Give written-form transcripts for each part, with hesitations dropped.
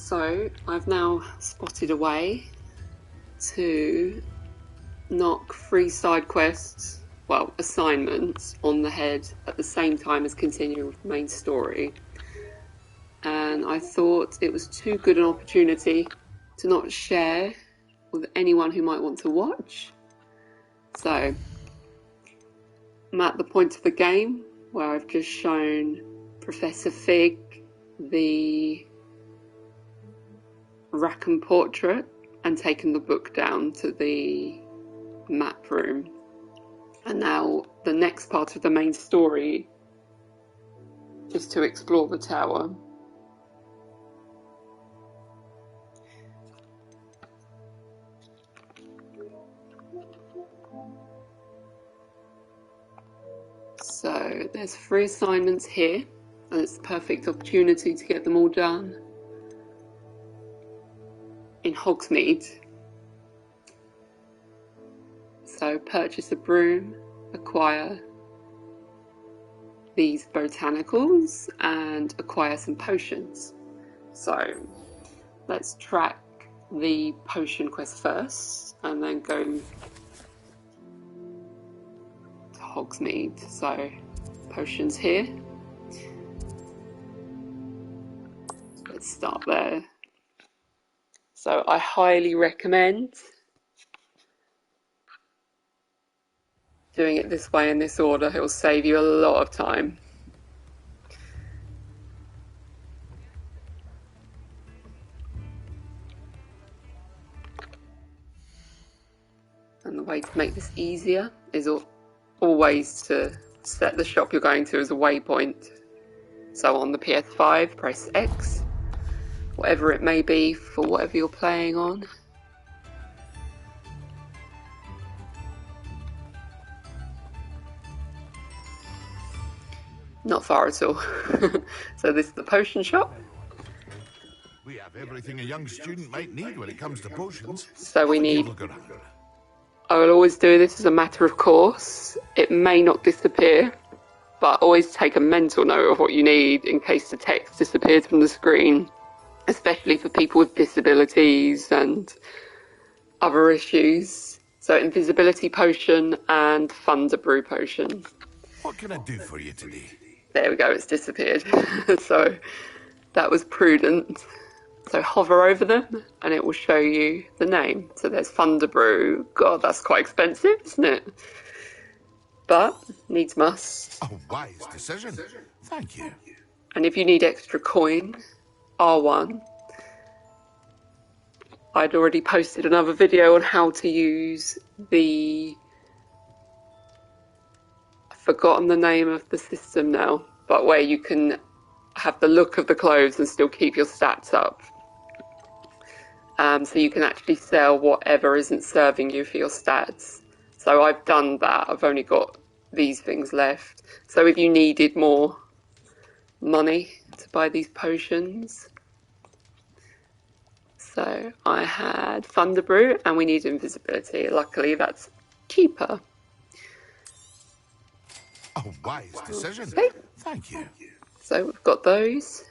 So I've now spotted a way to knock 3 side quests, well, assignments, on the head at the same time as continuing with the main story. And I thought it was too good an opportunity to not share with anyone who might want to watch. So I'm at the point of the game where I've just shown Professor Fig the Rackham portrait and taken the book down to the map room. And now the next part of the main story is to explore the tower. So there's 3 assignments here, and it's the perfect opportunity to get them all done in Hogsmeade. So purchase a broom, acquire these botanicals, and acquire some potions. So let's track the potion quest first and then go to Hogsmeade. So potions here. Let's start there. So I highly recommend doing it this way in this order. It will save you a lot of time. And the way to make this easier is always to set the shop you're going to as a waypoint. So on the PS5, press X, whatever it may be for whatever you're playing on. Not far at all. So this is the potion shop. We have everything a young student might need when it comes to potions. So we need... I will always do this as a matter of course. It may not disappear, but always take a mental note of what you need in case the text disappears from the screen, especially for people with disabilities and other issues. So invisibility potion and thunder brew potion. What can I do for you today? There we go, it's disappeared. So that was prudent. So hover over them and it will show you the name. So there's Thunder Brew. God, that's quite expensive, isn't it? But needs must. A wise decision. Thank you. And if you need extra coin, R1. I'd already posted another video on how to use the... I've forgotten the name of the system now, but where you can have the look of the clothes and still keep your stats up. So you can actually sell whatever isn't serving you for your stats. So I've done that. I've only got these things left. So if you needed more money to buy these potions. So I had Thunder Brew and we need invisibility. Luckily that's cheaper. A wise decision. Okay. Thank you. So we've got those.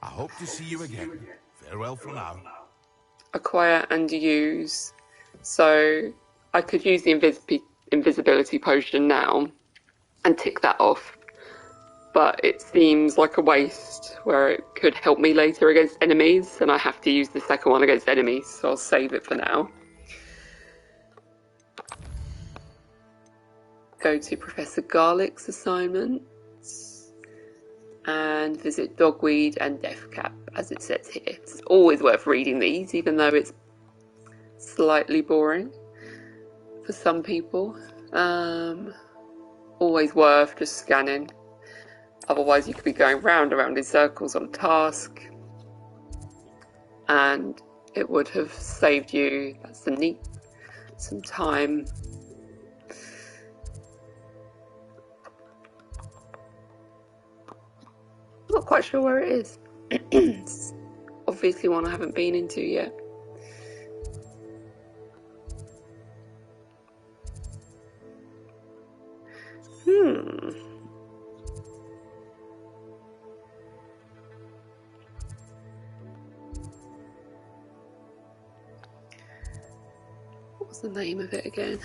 I hope to see you again. Farewell for now. Acquire and use. So I could use the invisibility potion now and tick that off, but it seems like a waste where it could help me later against enemies and I have to use the second one against enemies, so I'll save it for now. Go to Professor Garlick's assignments and visit Dogweed and Deathcap, as it says here. It's always worth reading these, even though it's slightly boring for some people. Always worth just scanning. Otherwise you could be going round and round in circles on a task and it would have saved you, that's the neat, some time. Not quite sure where it is. It's obviously one I haven't been into yet. What's the name of it again?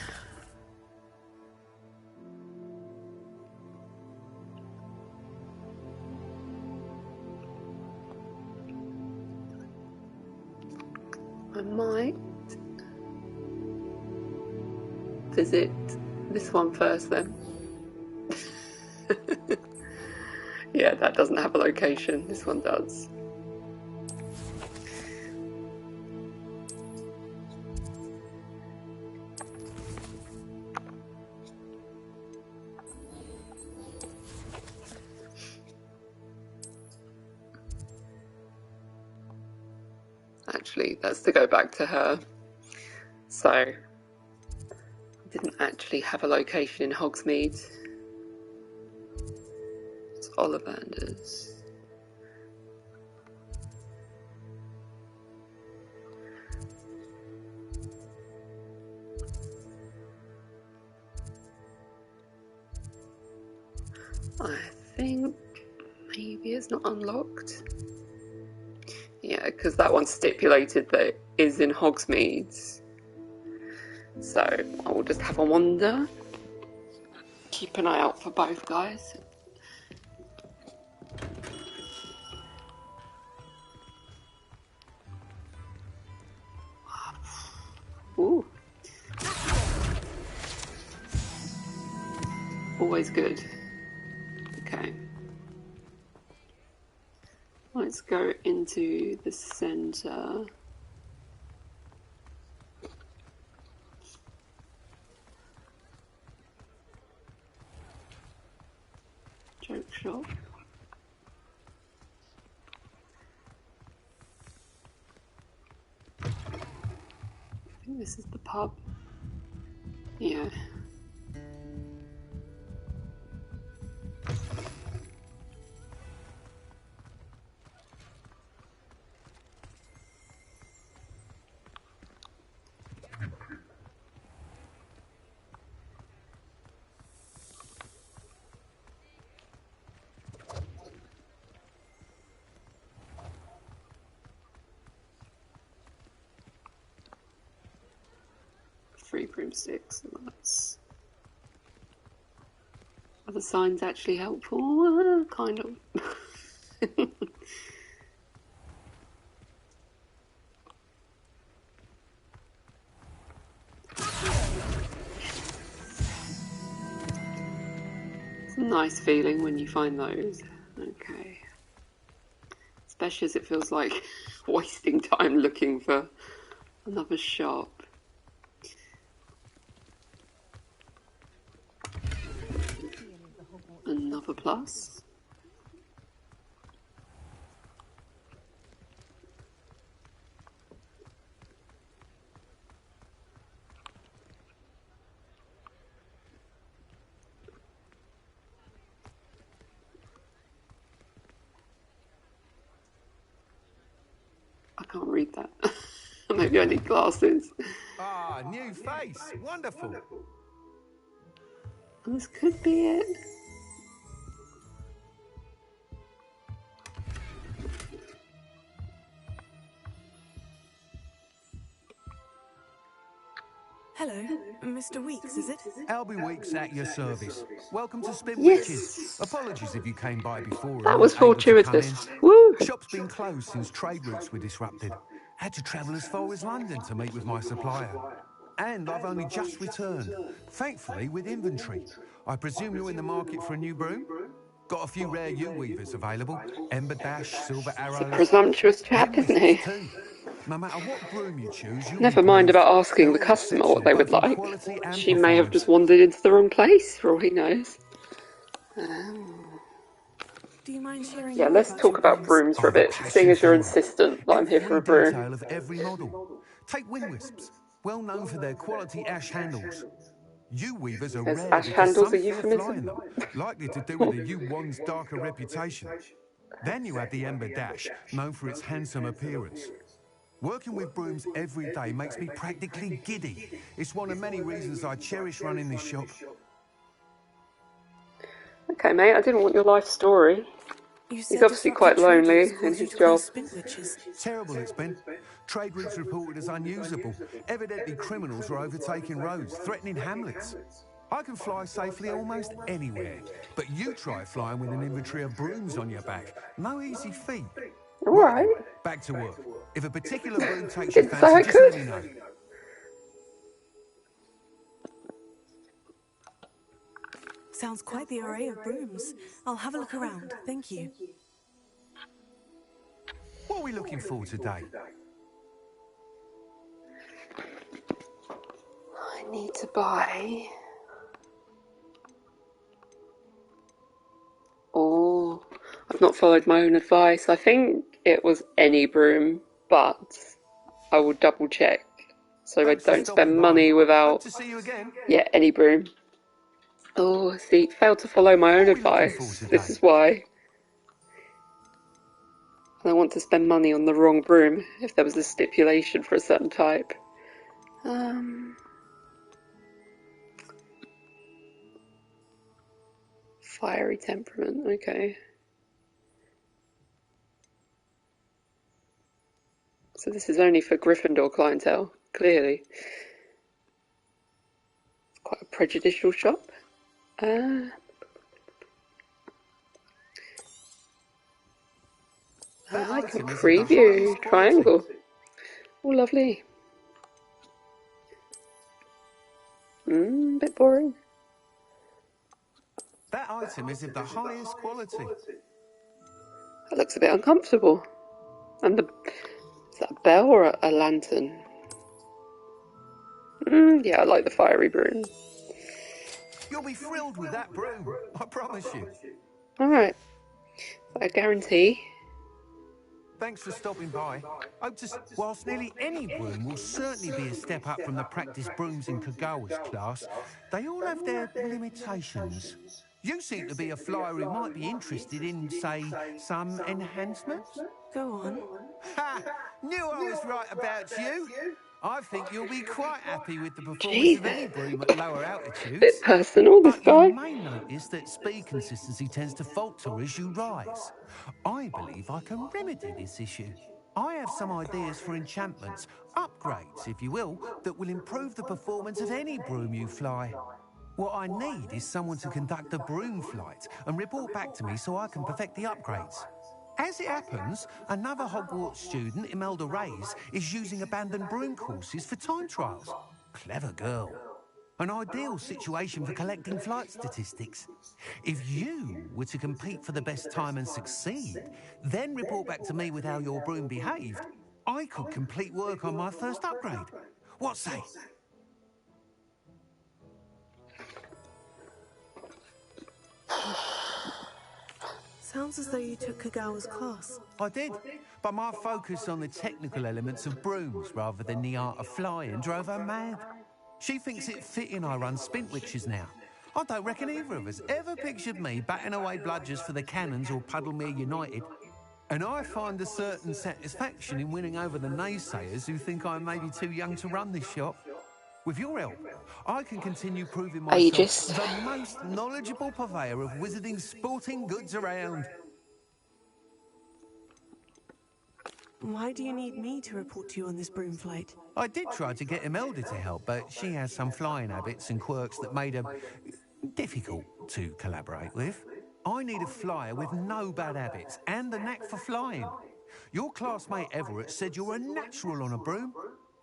I might visit this one first then. Yeah, that doesn't have a location. This one does. Actually, that's to go back to her. So, I didn't actually have a location in Hogsmeade. It's Ollivanders. I think maybe it's not unlocked. Yeah, because that one stipulated that it is in Hogsmeade. So I will just have a wander. Keep an eye out for both guys. Ooh. Always good. Okay. Let's go into the centre. Joke shop. I think this is the pub. Yeah. Free broomsticks. That's... Are the signs actually helpful? Kind of. It's a nice feeling when you find those. Okay. Especially as it feels like wasting time looking for another shop. Another plus. I can't read that. Maybe I need glasses. Ah, new face. Wonderful. This could be it. Hello, Mr. Weeks, is it? Albie Weeks at your service. Welcome to Spin Yes. Witches. Apologies if you came by before. That and was weren't able to come fortuitous. in. Woo! Shop's been closed since trade routes were disrupted. Had to travel as far as London to meet with my supplier. And I've only just returned, thankfully with inventory. I presume you're in the market for a new broom? Got a few rare U-weavers available. Ember Dash, Silver It's a Arrows. presumptuous chap, isn't he? Too. No matter what broom you choose, you'll Never be mind pleased. about asking the They're all customer what exceptional, they would both in like. quality and She may have performance. just wandered into the wrong place, for all he knows. Do you mind sharing Yeah, more let's about talk your about brooms? brooms for a I've a bit, seeing passion as you're for 'em. insistent that I'm here for a Every broom. detail of every model. Take wind wisps, well known for their quality ash handles. U-weavers are Is rare ash because handles some a fear flying euphemism? them, likely to do with the U-one's darker reputation. Then you have the Ember Dash, known for its handsome appearance. Working with brooms every day makes me practically giddy. It's one of many reasons I cherish running this shop. Okay, mate, I didn't want your life story. You He's said obviously disrupted quite trade lonely routes in caused you his to place job. spin witches. Terrible it's been. Trade routes reported as unusable. Evidently criminals are overtaking roads, threatening hamlets. I can fly safely almost anywhere, but you try flying with an inventory of brooms on your back. No easy feat. Right Alright. then, back to work. If a particular broom takes your Didn't say fancy, I just let could. me know. Sounds quite the array of brooms. I'll have a look around. Thank you. What are we looking for today? I need to buy... Oh, I've not followed my own advice. I think it was any broom, but I will double check so I Thanks for don't stopping spend by. money Hope without... to see you again. Yeah, any broom. Oh, see, failed to follow my own What are we looking for advice. today? This is why. I don't want to spend money on the wrong broom if there was a stipulation for a certain type. Fiery temperament, okay. So this is only for Gryffindor clientele, clearly. Quite a prejudicial shop. I like a preview triangle. Oh, lovely. Bit boring. That item is of the highest quality. That looks a bit uncomfortable. And is that a bell or a lantern? Yeah, I like the fiery broom. You'll be thrilled with that broom, I promise you. Alright. I guarantee. Thanks for stopping by. Whilst nearly any broom will certainly be a step up from the practice brooms in Kagawa's class, they all have their limitations. You seem to be a flyer who might be interested in, say, some enhancements? Go on. Ha! Knew I was right about you. I think you'll be quite happy with the performance of Jesus. any broom at lower altitudes. Bit personal, this But you guy. may notice that speed consistency tends to falter as you rise. I believe I can remedy this issue. I have some ideas for enchantments, upgrades, if you will, that will improve the performance of any broom you fly. What I need is someone to conduct a broom flight and report back to me so I can perfect the upgrades. As it happens, another Hogwarts student, Imelda Reyes, is using abandoned broom courses for time trials. Clever girl. An ideal situation for collecting flight statistics. If you were to compete for the best time and succeed, then report back to me with how your broom behaved, I could complete work on my first upgrade. What say? Sounds as though you took Kagawa's class. I did, but my focus on the technical elements of brooms rather than the art of flying drove her mad. She thinks it fitting I run Spintwitches now. I don't reckon either of us ever pictured me batting away bludgers for the Cannons or Puddlemere United. And I find a certain satisfaction in winning over the naysayers who think I may be too young to run this shop. With your help, I can continue proving myself Ageist. the most knowledgeable purveyor of wizarding sporting goods around. Why do you need me to report to you on this broom flight? I did try to get Imelda to help, but she has some flying habits and quirks that made her difficult to collaborate with. I need a flyer with no bad habits and the knack for flying. Your classmate Everett said you're a natural on a broom.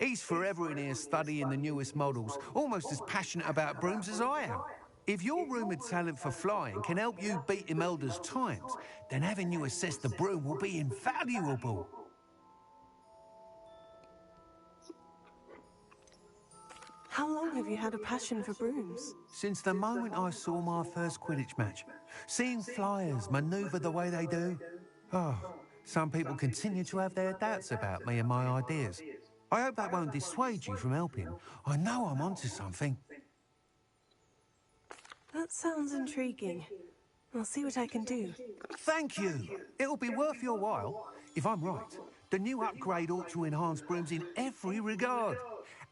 He's forever in here studying the newest models, almost as passionate about brooms as I am. If your rumoured talent for flying can help you beat Imelda's times, then having you assess the broom will be invaluable. How long have you had a passion for brooms? Since the moment I saw my first Quidditch match, seeing flyers manoeuvre the way they do. Oh, some people continue to have their doubts about me and my ideas. I hope that won't dissuade you from helping. I know I'm onto something. That sounds intriguing. I'll see what I can do. Thank you. It'll be worth your while. If I'm right, the new upgrade ought to enhance brooms in every regard.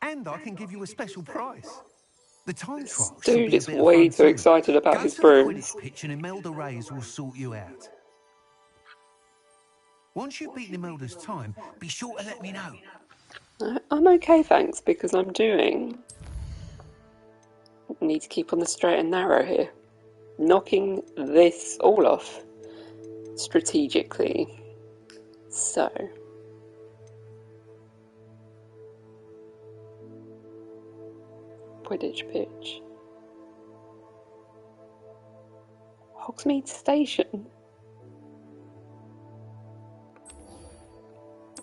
And I can give you a special price. The time trial should Dude be a is bit of way fun too too. excited about Go his to the brooms. Quidditch pitch and Imelda Reyes will sort you out. Once you've beaten Imelda's time, be sure to let me know. I'm okay, thanks, because I'm doing... I need to keep on the straight and narrow here. Knocking this all off strategically. So... Quidditch pitch. Hogsmeade Station.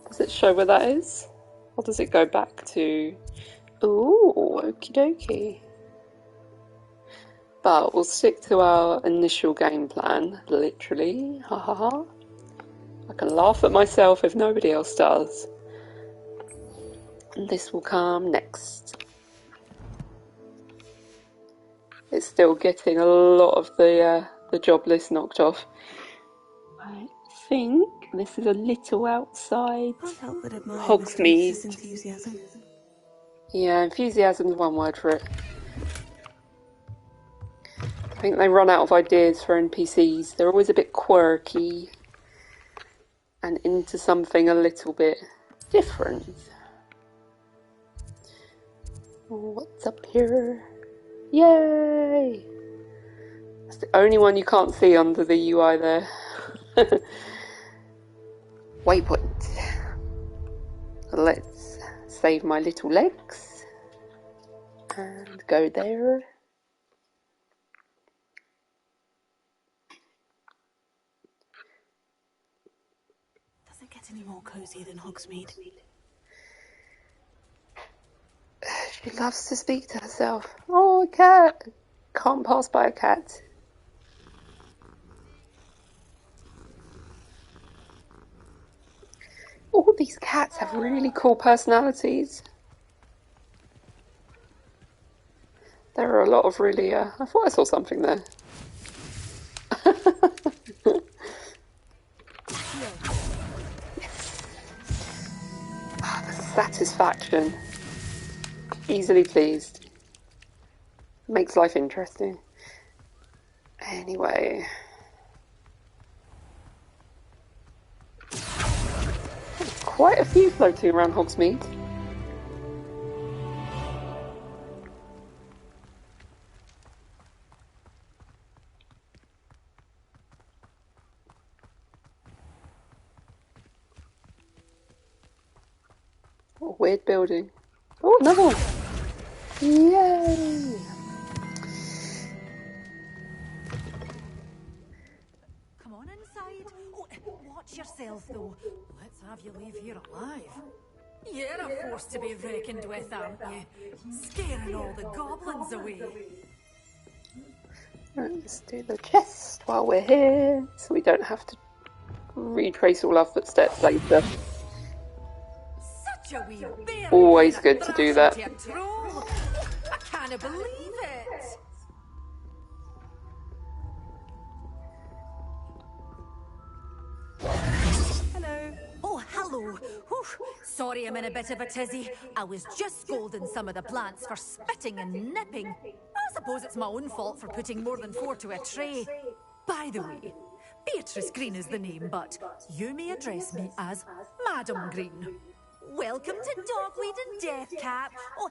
Does it show where that is? Or does it go back to... Ooh, okie dokie. But we'll stick to our initial game plan, literally. Ha ha ha. I can laugh at myself if nobody else does. And this will come next. It's still getting a lot of the job list knocked off. I think this is a little outside Hogsmeade. Enthusiasm. Yeah, enthusiasm's one word for it. I think they run out of ideas for NPCs. They're always a bit quirky and into something a little bit different. What's up here? Yay! That's the only one you can't see under the UI there. Waypoint. Let's save my little legs and go there. Does it get any more cozy than Hogsmeade? She loves to speak to herself. Oh, a cat. Can't pass by a cat. All these cats have really cool personalities. There are a lot of really... I thought I saw something there. Yes. Oh, the satisfaction. Easily pleased. Makes life interesting. Anyway. Quite a few floating around Hogsmeade. What a weird building. Oh, another one! Yay! Come on inside. Oh, watch yourself though. Let's have you leave here alive. You're a force to be reckoned with, aren't you? Scaring all the goblins away. Right, let's do the chest while we're here, so we don't have to retrace all our footsteps later. Such a wee bear. Always good to do that. I can't believe it. Hello. Oh, hello. Whew. Sorry I'm in a bit of a tizzy. I was just scolding some of the plants for spitting and nipping. I suppose it's my own fault for putting more than 4 to a tray. By the way, Beatrice Green is the name, but you may address me as Madam Green. Welcome to Dogweed and Deathcap. Oh,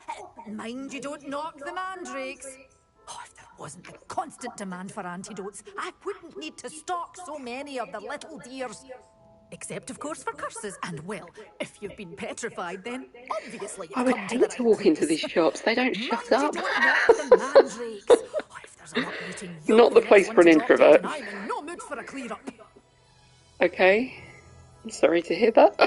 mind you don't knock the mandrakes. Oh, if there wasn't the constant demand for antidotes, I wouldn't need to stock so many of the little dears. Except, of course, for curses. And, well, if you've been petrified, then obviously you've I would come to hate the to right walk into place. these shops. They don't shut Mind you up. don't knock the mandrakes. Oh, if there's an uprooting, you'll Not be the next place one for an to drop dead, introvert. and I'm in no mood for a clear-up. Okay. I'm sorry to hear that.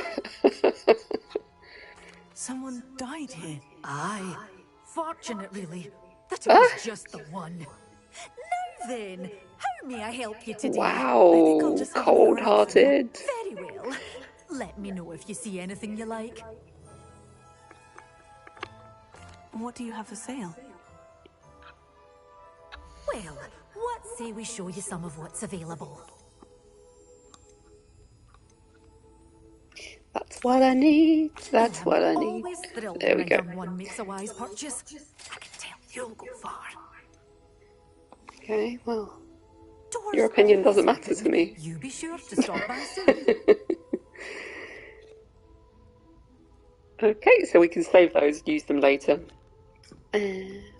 Someone died here. Aye. Fortunate, really, that it was just the one. Now then, how may I help you today? Wow, cold-hearted. Very well. Let me know if you see anything you like. What do you have for sale? Well, what say we show you some of what's available? That's what I need. That's what I need. Always thrilled There we when a go. young one makes a wise purchase. I can tell you'll go far. Okay, well, Doors your opinion always doesn't matter open. to me. You be sure to stop by soon. Okay, so we can save those and use them later.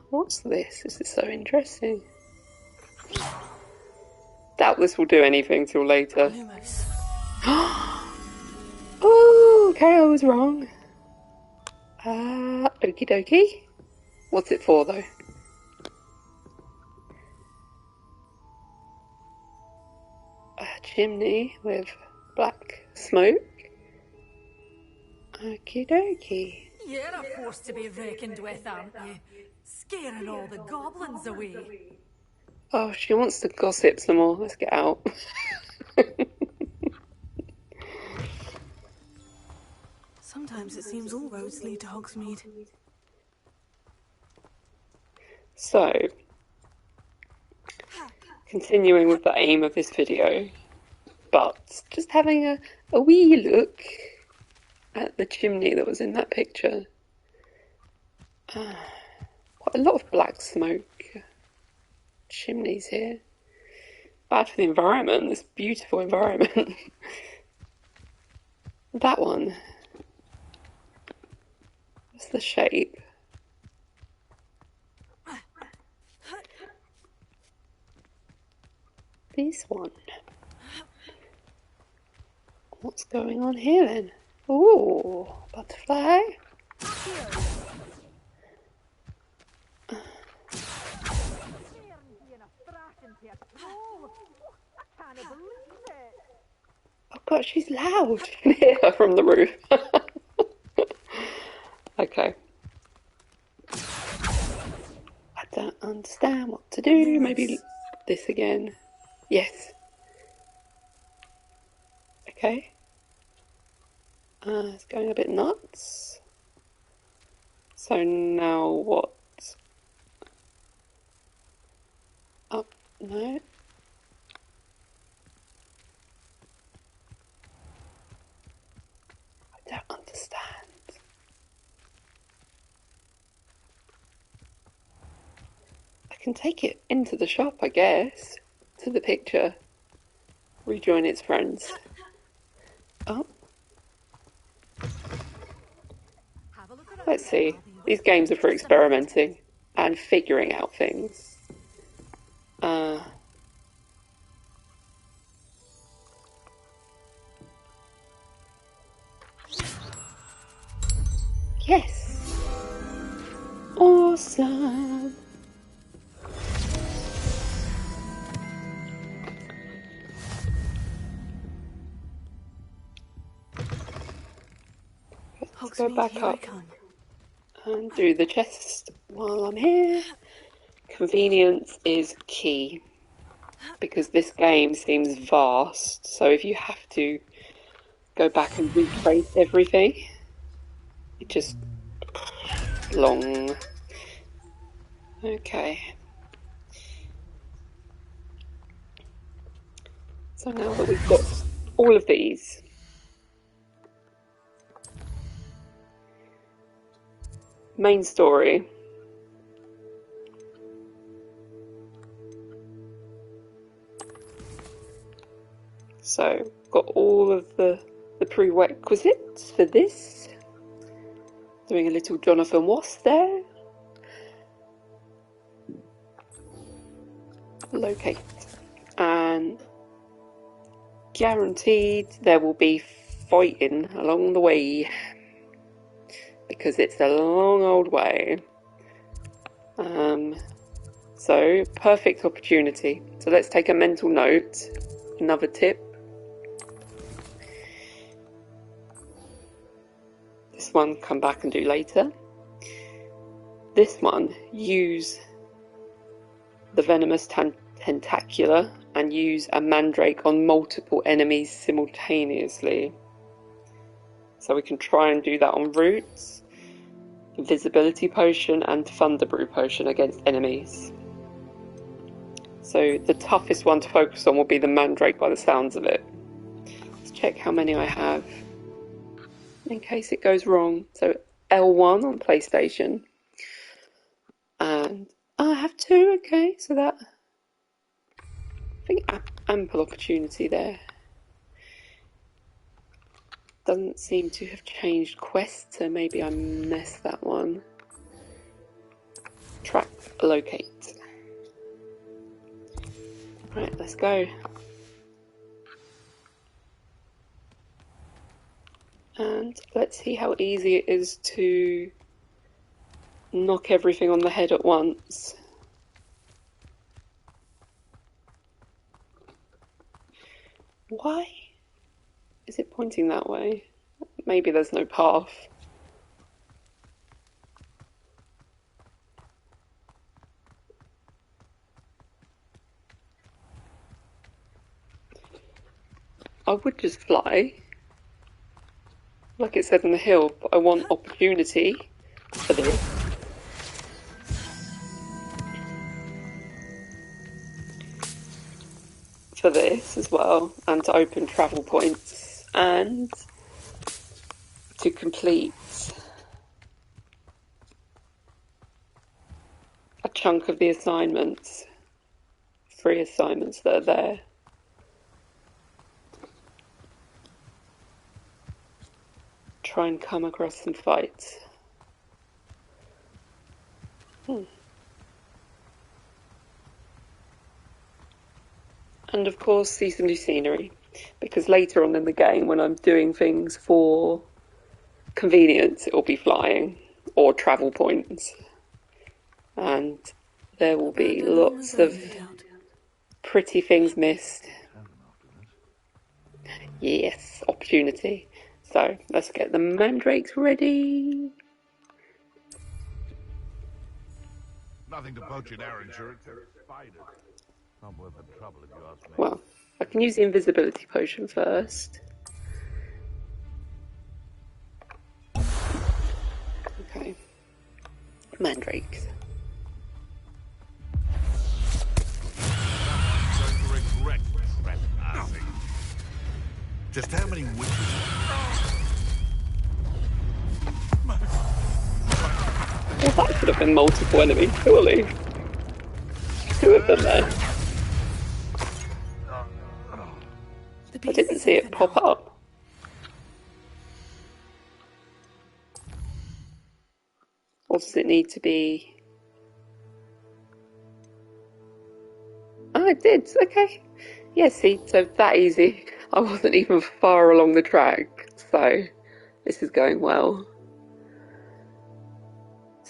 What's this? This is so interesting. Doubtless will do anything till later. Lumos. Oh, okay, I was wrong. Okie dokie. What's it for, though? A chimney with black smoke. Okie dokie. You're a force to be reckoned with, aren't you? Scaring all the goblins away. Oh, she wants to gossip some more. Let's get out. Sometimes it seems all roads lead to Hogsmeade. So, continuing with the aim of this video, but just having a wee look at the chimney that was in that picture. Quite a lot of black smoke chimneys here. Bad for the environment, this beautiful environment. That one. What's the shape? This one. What's going on here then? Ooh, butterfly. Oh god, she's loud. You can hear her from the roof. Okay. I don't understand what to do. Maybe this again. Yes. Okay. It's going a bit nuts. So now what? Oh, no. I don't understand. I can take it into the shop, I guess. To the picture. Rejoin its friends. Oh. Let's see. These games are for experimenting and figuring out things. Yes! Awesome! Let's go back up and do the chest while I'm here. Convenience is key because this game seems vast, so if you have to go back and retrace everything, it just long. Okay. So now that we've got all of these, main story. So, got all of the prerequisites for this. Doing a little Jonathan Wasp there. Locate. And guaranteed there will be fighting along the way. Because it's a long old way. So, perfect opportunity. So let's take a mental note. Another tip. This one, come back and do later. This one, use the venomous tentacula and use a mandrake on multiple enemies simultaneously. So we can try and do that on roots, invisibility potion and thunder brew potion against enemies. So the toughest one to focus on will be the mandrake by the sounds of it. Let's check how many I have in case it goes wrong. So L1 on PlayStation. And I have 2, okay, so that, I think ample opportunity there. Doesn't seem to have changed quest, so maybe I missed that one. Track locate. Right, let's go. And let's see how easy it is to knock everything on the head at once. Why is it pointing that way? Maybe there's no path. I would just fly, like it said in the hill, but I want opportunity for this. For this as well, and to open travel points, and to complete a chunk of the assignments, 3 assignments that are there. Try and come across some fights. And of course see some new scenery, because later on in the game when I'm doing things for convenience it will be flying or travel points, and there will be lots of pretty things missed. Yes, opportunity. So let's get the mandrakes ready. Nothing to poach in our insurance. Spiders. Not worth the trouble if you ask me. Well, I can use the invisibility potion first. Okay. Mandrakes. Just how many witches? Well, that could have been multiple enemies, surely. 2 of them there. I didn't see it pop up. Or does it need to be... Oh, it did. Okay. Yeah, see, so that easy. I wasn't even far along the track, so this is going well.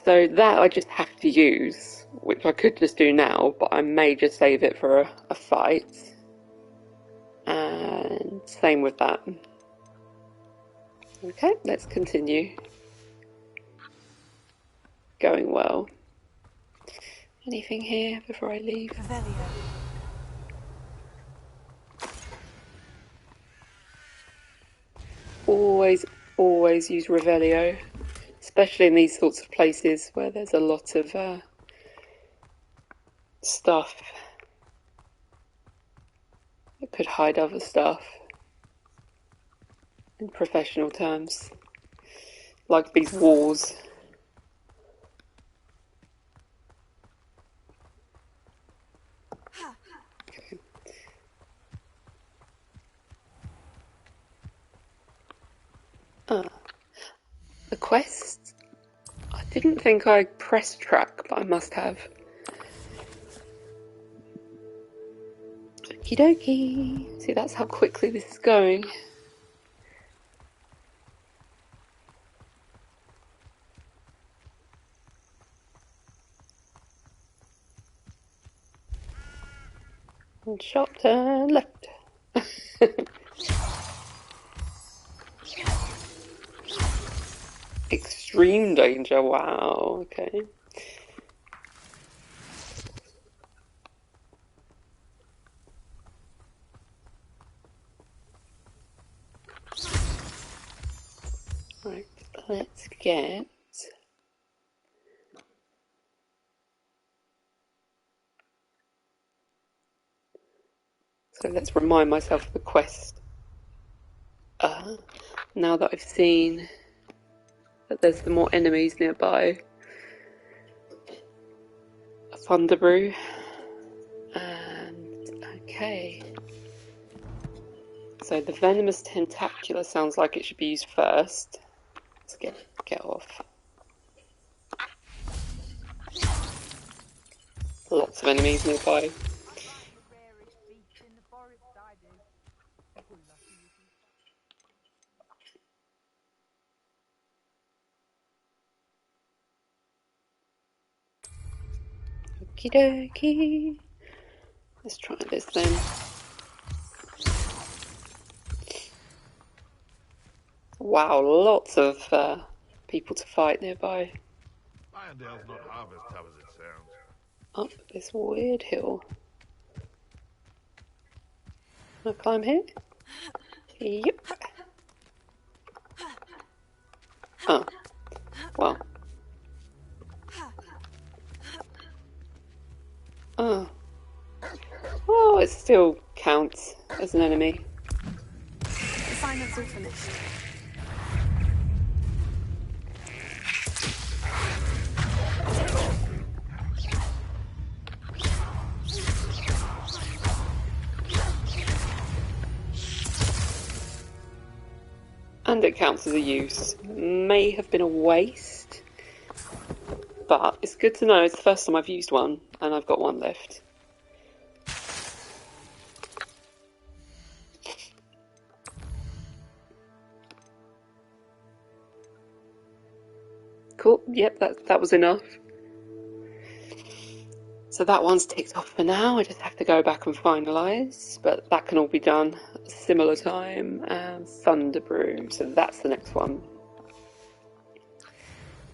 So that I just have to use, which I could just do now, but I may just save it for a fight. And same with that. Okay, let's continue. Going well. Anything here before I leave? Always use Revelio, especially in these sorts of places where there's a lot of stuff that could hide other stuff, in professional terms, like these walls. Okay. The quest? I didn't think I pressed track, but I must have. Okie dokie. See, that's how quickly this is going. And shot turn left. Extreme danger, wow, okay. Right, let's get... So let's remind myself of the quest. Now that I've seen that there's some more enemies nearby. A Thunder Brew. And okay. So the venomous tentacula sounds like it should be used first. Let's get off. Lots of enemies nearby. Okie dokie. Let's try this then. Wow, lots of people to fight nearby. Irondale's not half as tough as it sounds. Up this weird hill. Can I climb here? Yep. Oh. Well. Oh. Oh, it still counts as an enemy. Assignment's all finished. And it counts as a use. May have been a waste, but it's good to know it's the first time I've used one, and I've got one left. Cool, yep, that was enough. So that one's ticked off for now. I just have to go back and finalise, but that can all be done at a similar time. Thunder Brew, so that's the next one.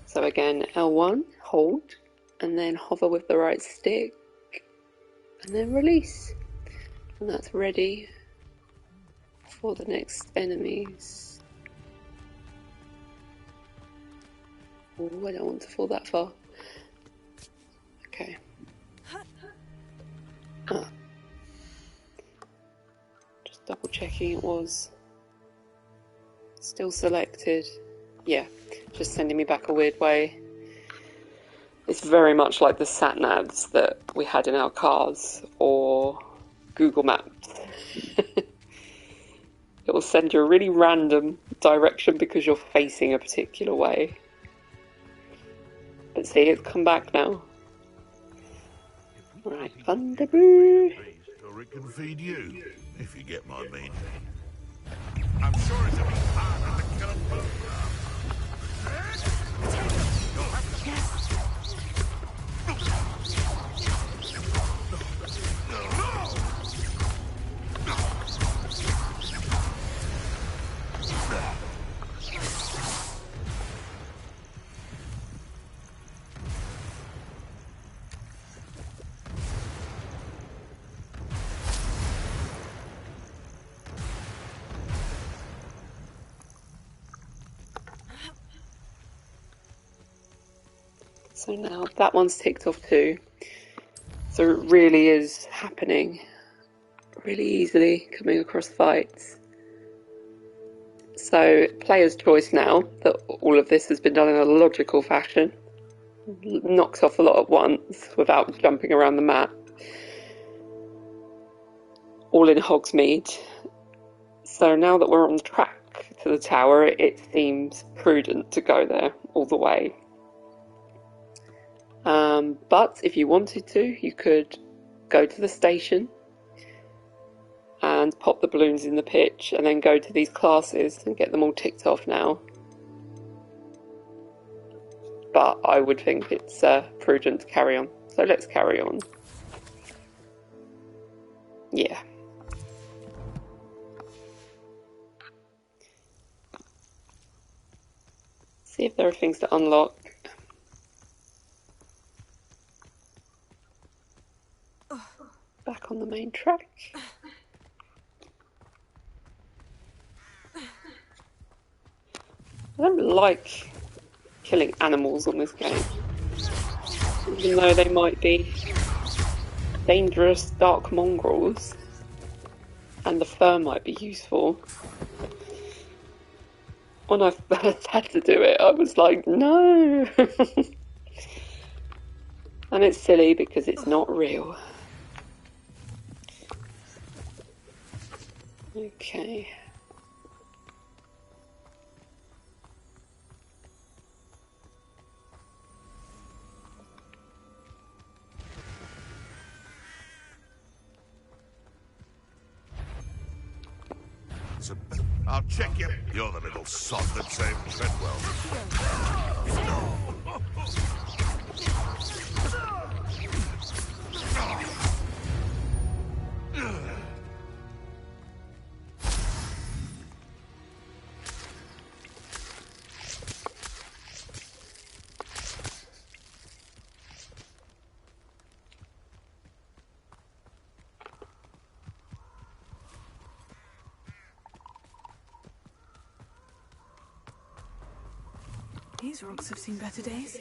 So again, L1, hold, and then hover with the right stick, and then release. And that's ready for the next enemies. Oh, I don't want to fall that far. Okay. Ah. Just double checking it was still selected. Yeah, just sending me back a weird way. It's very much like the sat-navs that we had in our cars or Google Maps. It will send you a really random direction because you're facing a particular way. But see, it's come back now. Right, Thunder Brew. Or it can feed you, if you get my meaning. I'm sure it's a bit harder to kill a boat. So now that one's ticked off too. So it really is happening really easily, coming across fights. So player's choice now that all of this has been done in a logical fashion. Knocks off a lot at once without jumping around the map. All in Hogsmeade. So now that we're on track to the tower, it seems prudent to go there all the way. But if you wanted to, you could go to the station and pop the balloons in the pitch and then go to these classes and get them all ticked off now. But I would think it's prudent to carry on. So let's carry on. Yeah. See if there are things to unlock. Back on the main track. I don't like killing animals on this game, even though they might be dangerous dark mongrels and the fur might be useful. When I first had to do it, I was like, no! And it's silly because it's not real. Okay. I'll check you. You're the little sod that saved Treadwell. These rocks have seen better days.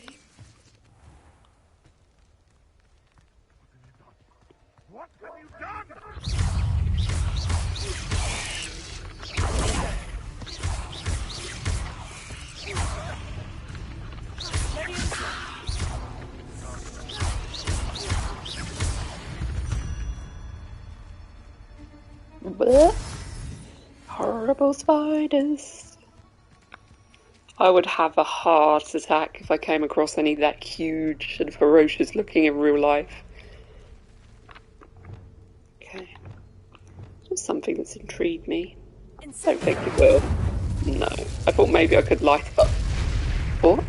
What have you done? Blech. Horrible spiders. I would have a heart attack if I came across any that huge and ferocious looking in real life. Okay. Just something that's intrigued me. Don't think it will. No. I thought maybe I could light up. What?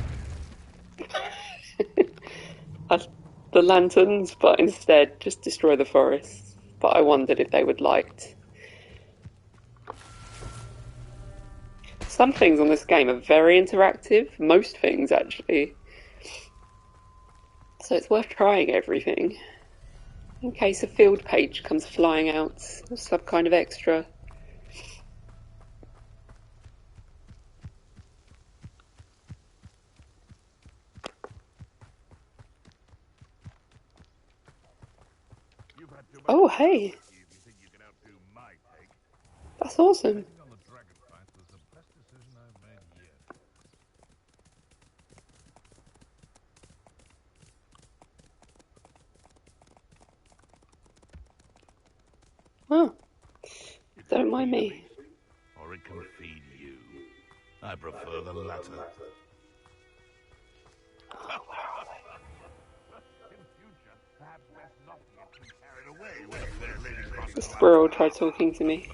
The lanterns, but instead just destroy the forest. But I wondered if they would light. Some things on this game are very interactive. Most things, actually. So it's worth trying everything. In case a field page comes flying out. Some kind of extra. Oh, hey. That's awesome. Oh, don't mind me. Or it can feed you. I prefer the latter. Oh, where are they? The squirrel tried talking to me.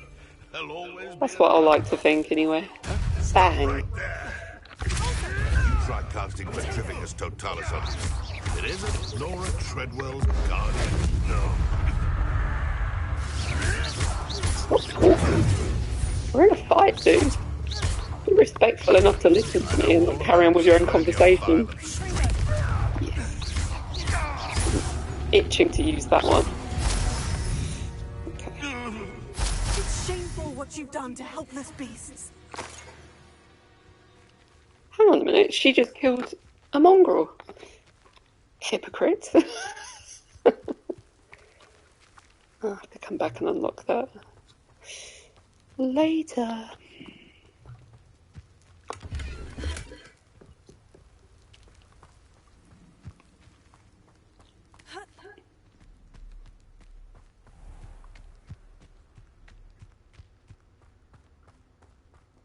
That's what I like to think, anyway. Bang. You tried casting Petrificus Totalis on me. It isn't Nora Treadwell's guardian. No. Stop talking. We're in a fight, dude. Be respectful enough to listen to me and not carry on with your own conversation. Itching to use that one. Okay. It's shameful what you've done to helpless beasts. Hang on a minute, she just killed a mongrel. Hypocrite. I'll have to come back and unlock that. Later.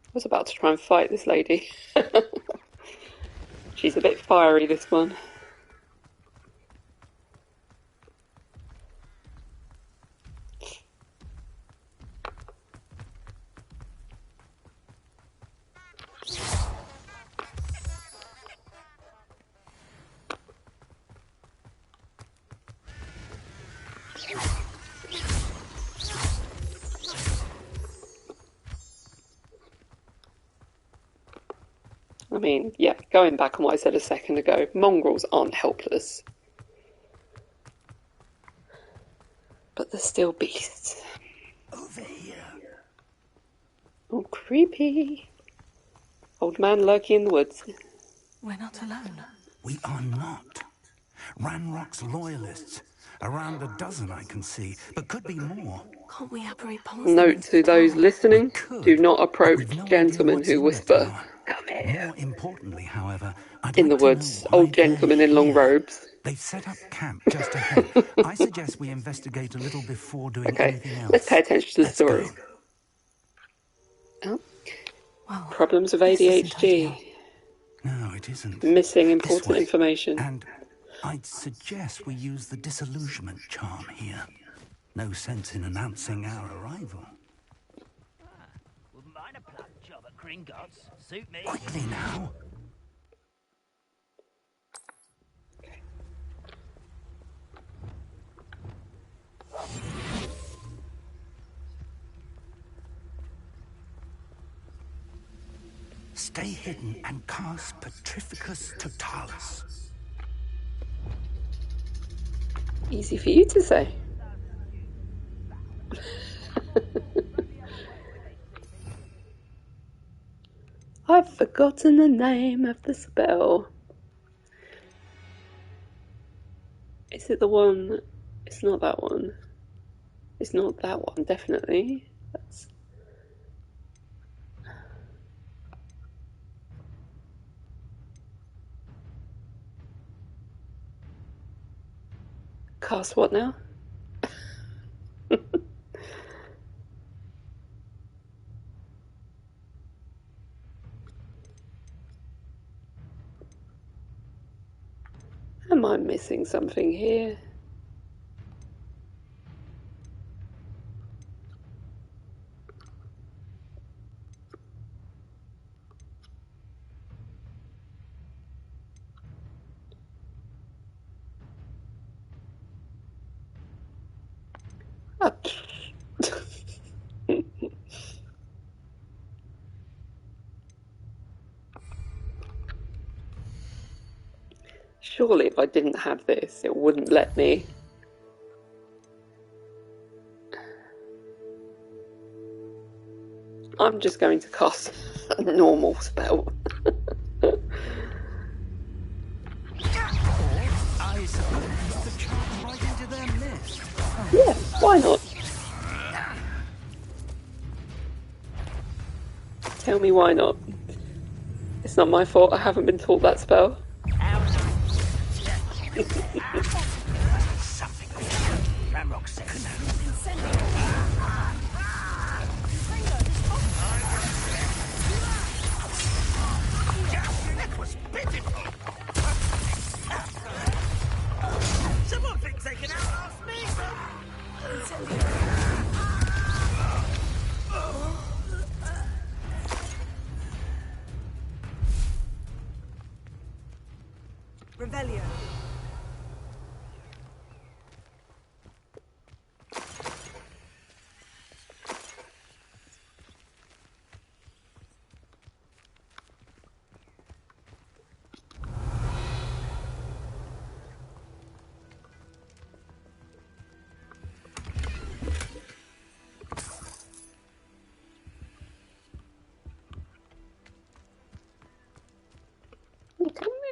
I was about to try and fight this lady. She's a bit fiery, this one. I mean, yeah, going back on what I said a second ago, mongrels aren't helpless. But they're still beasts. Over here. Oh, creepy. Old man lurking in the woods. We're not alone. We are not. Ranrock's loyalists. Around a dozen I can see, but could be more. Can't we apparate past them Note into to the those tower? listening, Could, do not but approach we've no idea gentlemen what's who in the whisper, tower. "Come here," More importantly, however, I'd in like the to woods. know why Old gentlemen they're in long here. robes. They've set up camp just ahead. I suggest we investigate a little before doing Okay, anything else. let's pay attention to the Let's story. go. Oh. Well, Problems of this isn't ADHD. ideal. No, it isn't. Missing This important way. information. And I'd suggest we use the disillusionment charm here. No sense in announcing our arrival. Wouldn't mind a plug job at Gringotts. Suit me. Quickly now. Stay hidden and cast Petrificus Totalis. Easy for you to say. I've forgotten the name of the spell. Is it the one? It's not that one. It's not that one, definitely. That's... Cast what now? Am I missing something here? Oh. Surely if I didn't have this, it wouldn't let me. I'm just going to cast a normal spell. I suppose the charm right into their midst. Yeah, why not? Tell me why not. It's not my fault I haven't been taught that spell. Something. Ramrock second. That was pitiful. Someone thinks they can outlast me. Revelio.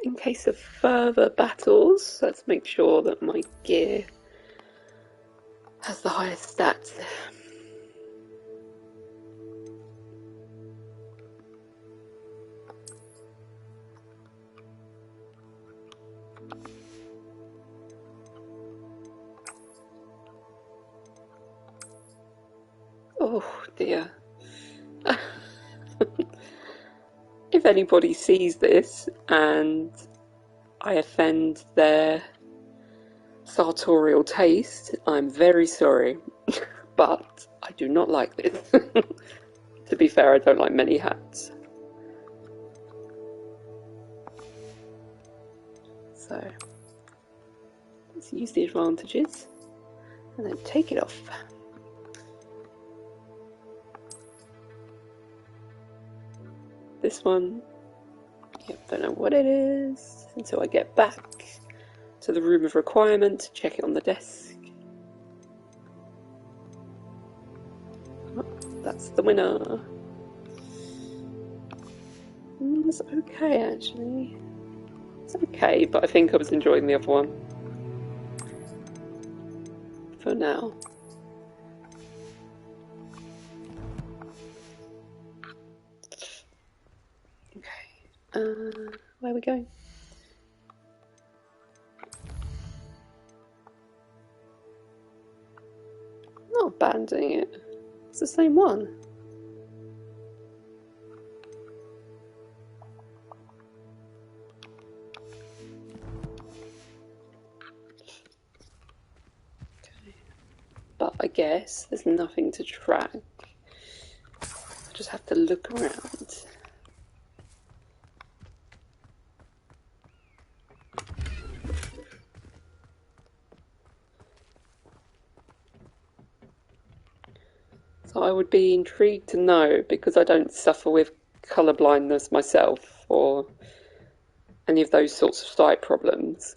In case of further battles, let's make sure that my gear has the highest stats. Oh dear. If anybody sees this and I offend their sartorial taste, I'm very sorry, but I do not like this. To be fair, I don't like many hats. So, let's use the advantages and then take it off. This one, yep, don't know what it is until I get back to the room of requirement to check it on the desk. Oh, that's the winner. It's okay, actually. It's okay, but I think I was enjoying the other one. For now. Where are we going? Not abandoning it. It's the same one. guess. There's nothing to track. I just have to look around. So I would be intrigued to know, because I don't suffer with colour blindness myself or any of those sorts of sight problems.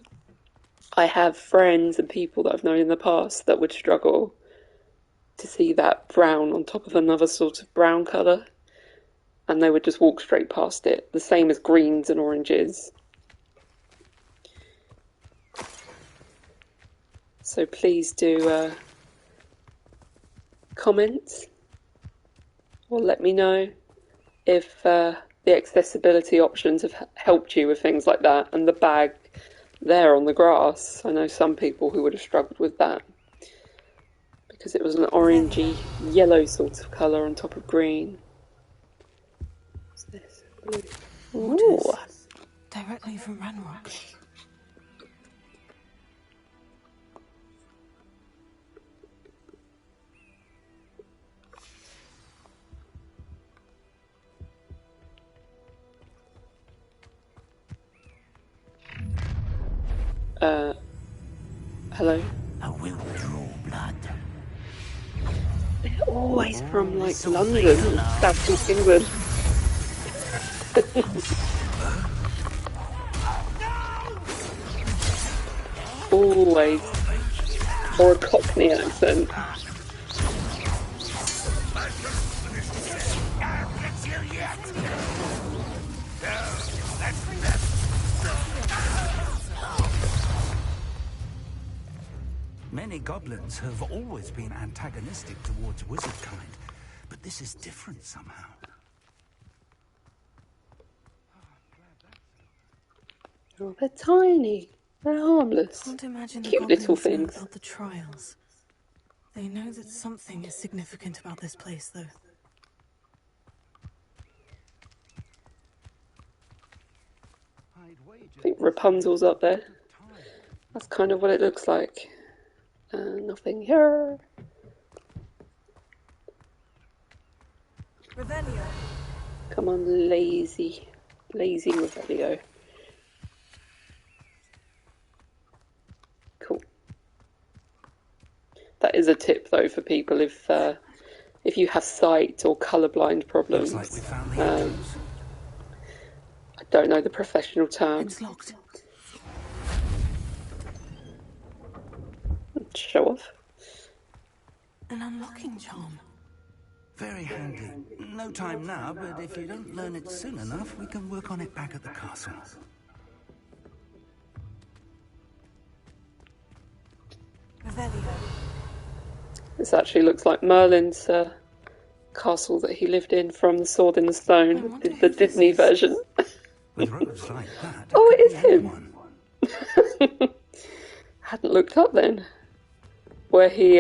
I have friends and people that I've known in the past that would struggle to see that brown on top of another sort of brown colour, and they would just walk straight past it, the same as greens and oranges. So please do comment or let me know if the accessibility options have helped you with things like that. And the bag there on the grass, I know some people who would have struggled with that because it was an orangey yellow sort of colour on top of green. What's this? Blue. Ooh. Directly from Ranrock. Hello? I will draw blood. They're always from, like, London, South East England. Always. Or a Cockney accent. Many goblins have always been antagonistic towards wizard kind, but this is different somehow. Oh, they're tiny. They're harmless. Can't imagine the Cute little goblins know things. about the trials. They know that something is significant about this place, though. I think Rapunzel's up there. That's kind of what it looks like. Nothing here. Revelio. Come on, lazy Revelio. Cool. That is a tip, though, for people if you have sight or colourblind problems. Looks like we found the entrance. I don't know the professional term. It's locked. Show off. An unlocking charm. Very handy. No time now, but if you don't learn it soon enough, we can work on it back at the castle. Revelio. This actually looks like Merlin's castle that he lived in from The Sword in the Stone, the Disney version. With robes like that, Oh, it is could be him. anyone. Hadn't looked up then. Where he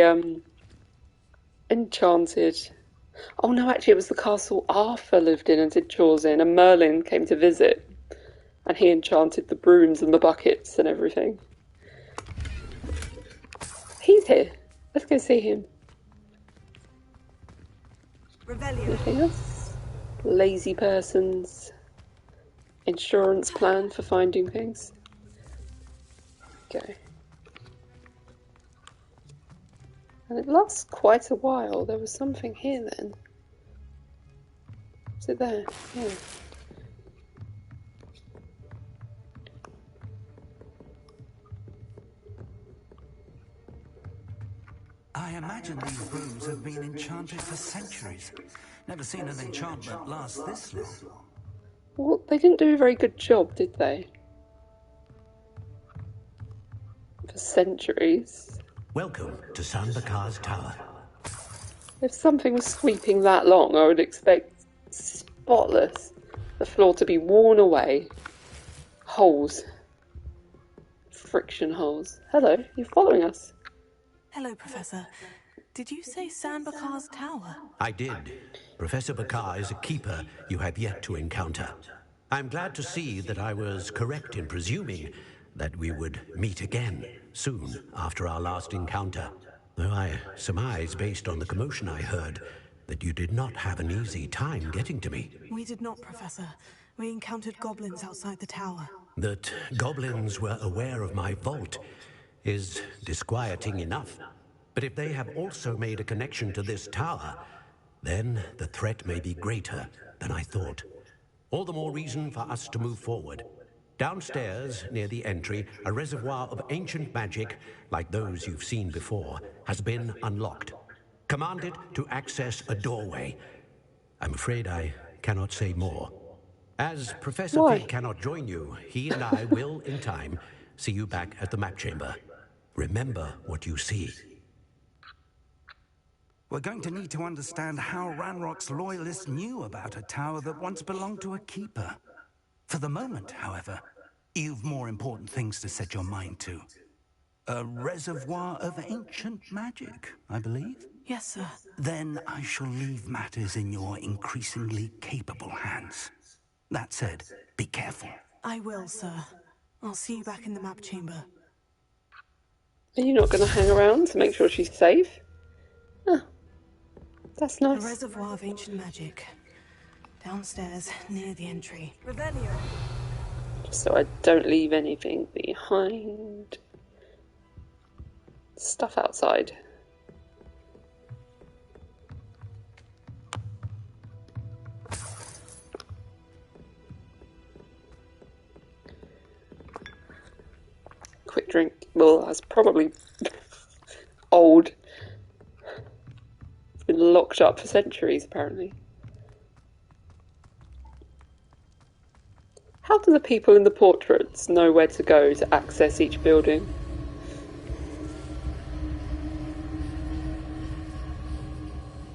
enchanted. Oh no, actually it was the castle Arthur lived in and did chores in, and Merlin came to visit, and he enchanted the brooms and the buckets and everything. He's here. Let's go see him. Revelio. Anything else? Lazy person's insurance plan for finding things. Okay. And it lasts quite a while. There was something here then. Is it there? Yeah. I imagine these brooms have been enchanted for centuries. Never seen an enchantment last this long. Well, they didn't do a very good job, did they? For centuries. Welcome to Sanbakar's Tower. If something was sweeping that long, I would expect spotless. The floor to be worn away. Holes. Friction holes. Hello, you're following us. Hello, Professor. Did you say Sanbakar's Tower? I did. Professor Bakar is a keeper you have yet to encounter. I'm glad to see that I was correct in presuming that we would meet again soon after our last encounter. though I surmise, based on the commotion I heard, that you did not have an easy time getting to me. We did not, Professor. We encountered goblins outside the tower. That goblins were aware of my vault is disquieting enough. But if they have also made a connection to this tower, then the threat may be greater than I thought. All the more reason for us to move forward. Downstairs, near the entry, a reservoir of ancient magic, like those you've seen before, has been unlocked. Commanded to access a doorway. I'm afraid I cannot say more. As Professor Why? Fig cannot join you, he and I will, in time, see you back at the map chamber. Remember what you see. We're going to need to understand how Ranrock's loyalists knew about a tower that once belonged to a keeper. For the moment, however, you've more important things to set your mind to. A reservoir of ancient magic, I believe? Yes, sir. Then I shall leave matters in your increasingly capable hands. That said, be careful. I will, sir. I'll see you back in the map chamber. Are you not going to hang around to make sure she's safe? Oh, that's A nice. reservoir of ancient magic. Downstairs, near the entry. Revelio. Just so I don't leave anything behind. Stuff outside. Quick drink. Well, that's probably old. It's been locked up for centuries, apparently. How do the people in the portraits know where to go to access each building?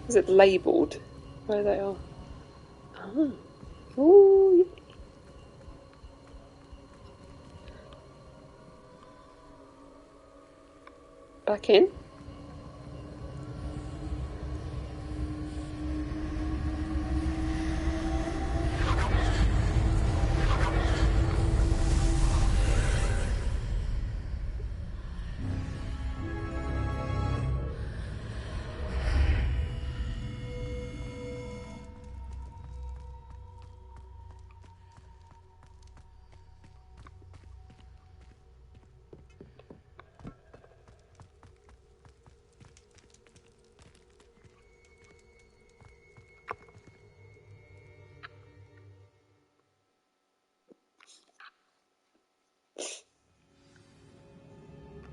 Is it labelled where they are? Ah. Ooh. Back in.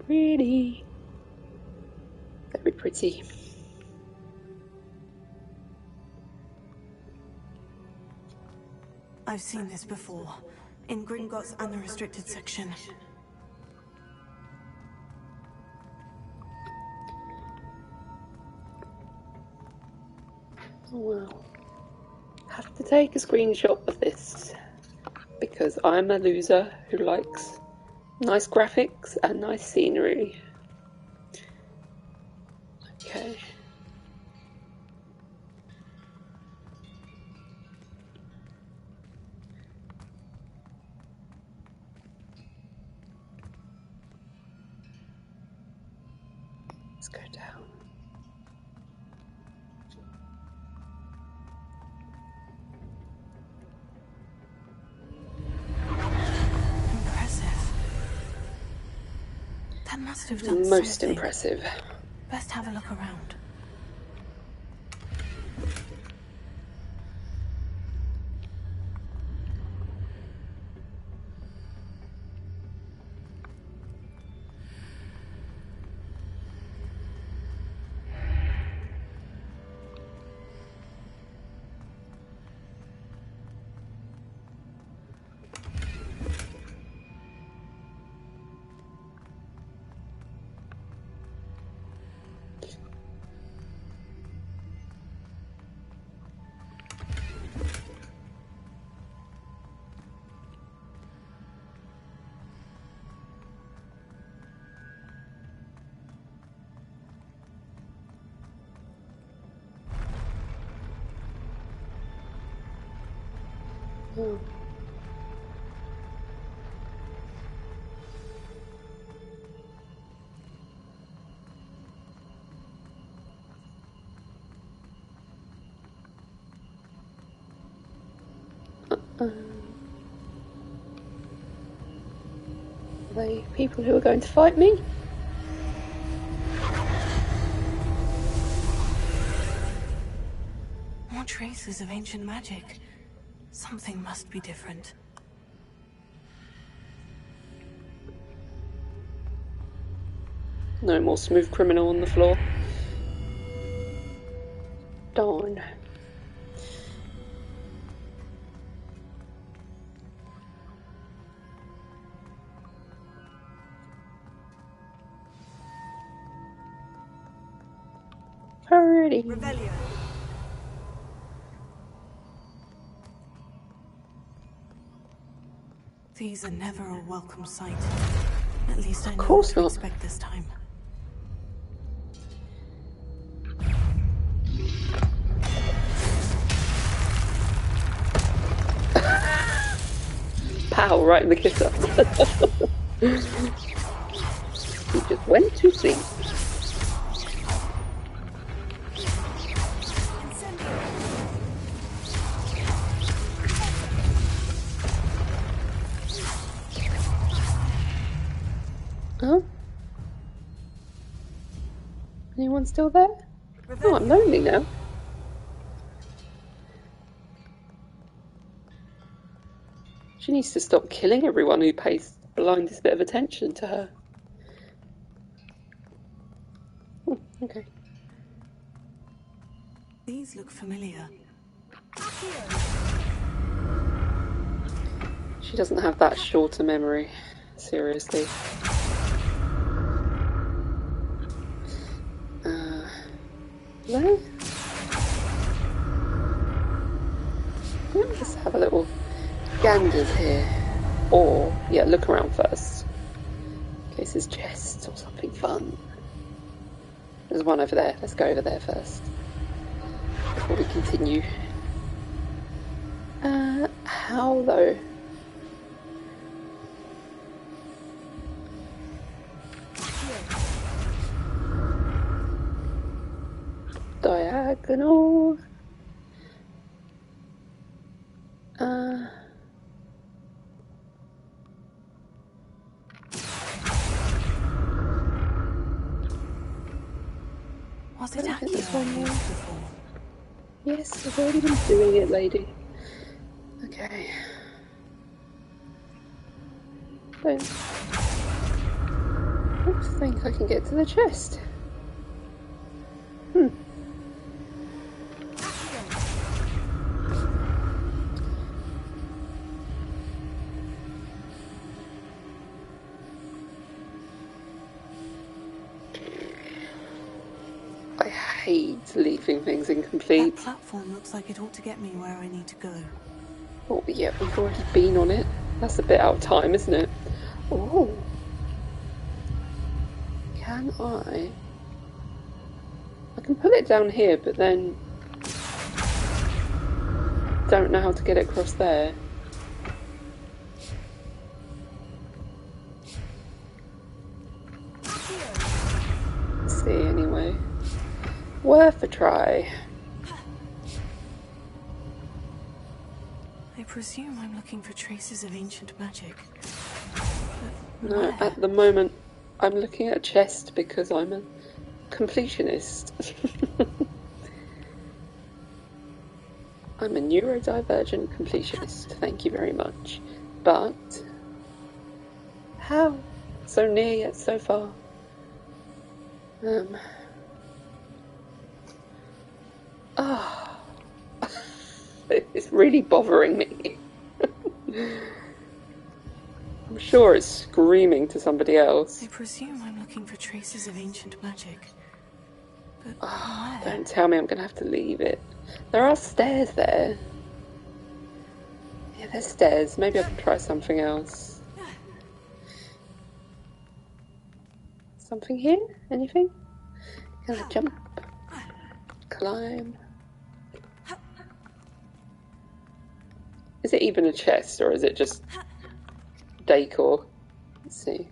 Pretty. Very pretty. I've seen this before. In Gringotts and the restricted section. Oh wow. Have to take a screenshot of this because I'm a loser who likes nice graphics and nice scenery. Okay. Let's go down. Impressive. That must have done Most something. impressive. Best have a look around. Oh. Are they people who are going to fight me? More traces of ancient magic. Something must be different. No more smooth criminal on the floor. Darn. Alrighty. Revelio. These are never a welcome sight. At least I know what to expect this time. Pow, right in the kisser. He just went to sleep. Oh? Anyone still there? Oh, I'm lonely now. She needs to stop killing everyone who pays the blindest bit of attention to her. Oh, okay. These look familiar. She doesn't have that shorter memory. Seriously. There? Let's have a little ganders here. Or, yeah, look around first. In case there's chests or something fun. There's one over there. Let's go over there first. Before we continue. How though? Diagonal. Was it Accio before? Yes, I've already been doing it, lady. Okay. Don't think I can get to the chest. I hate leaving things incomplete. That platform looks like it ought to get me where I need to go. Oh, yeah, we've already been on it. That's a bit out of time, isn't it? Oh. Can I? I can put it down here, but then don't know how to get it across there. Let's see, anyway. Worth a try. I presume I'm looking for traces of ancient magic. No, at the moment I'm looking at a chest because I'm a completionist. I'm a neurodivergent completionist, thank you very much. But how? So near yet so far. It's really bothering me. I'm sure it's screaming to somebody else. I presume I'm looking for traces of ancient magic. But where? Don't tell me I'm going to have to leave it. There are stairs there. Yeah, there's stairs. Maybe I can try something else. Something here? Anything? Can I jump? Climb? Is it even a chest, or is it just decor? Let's see.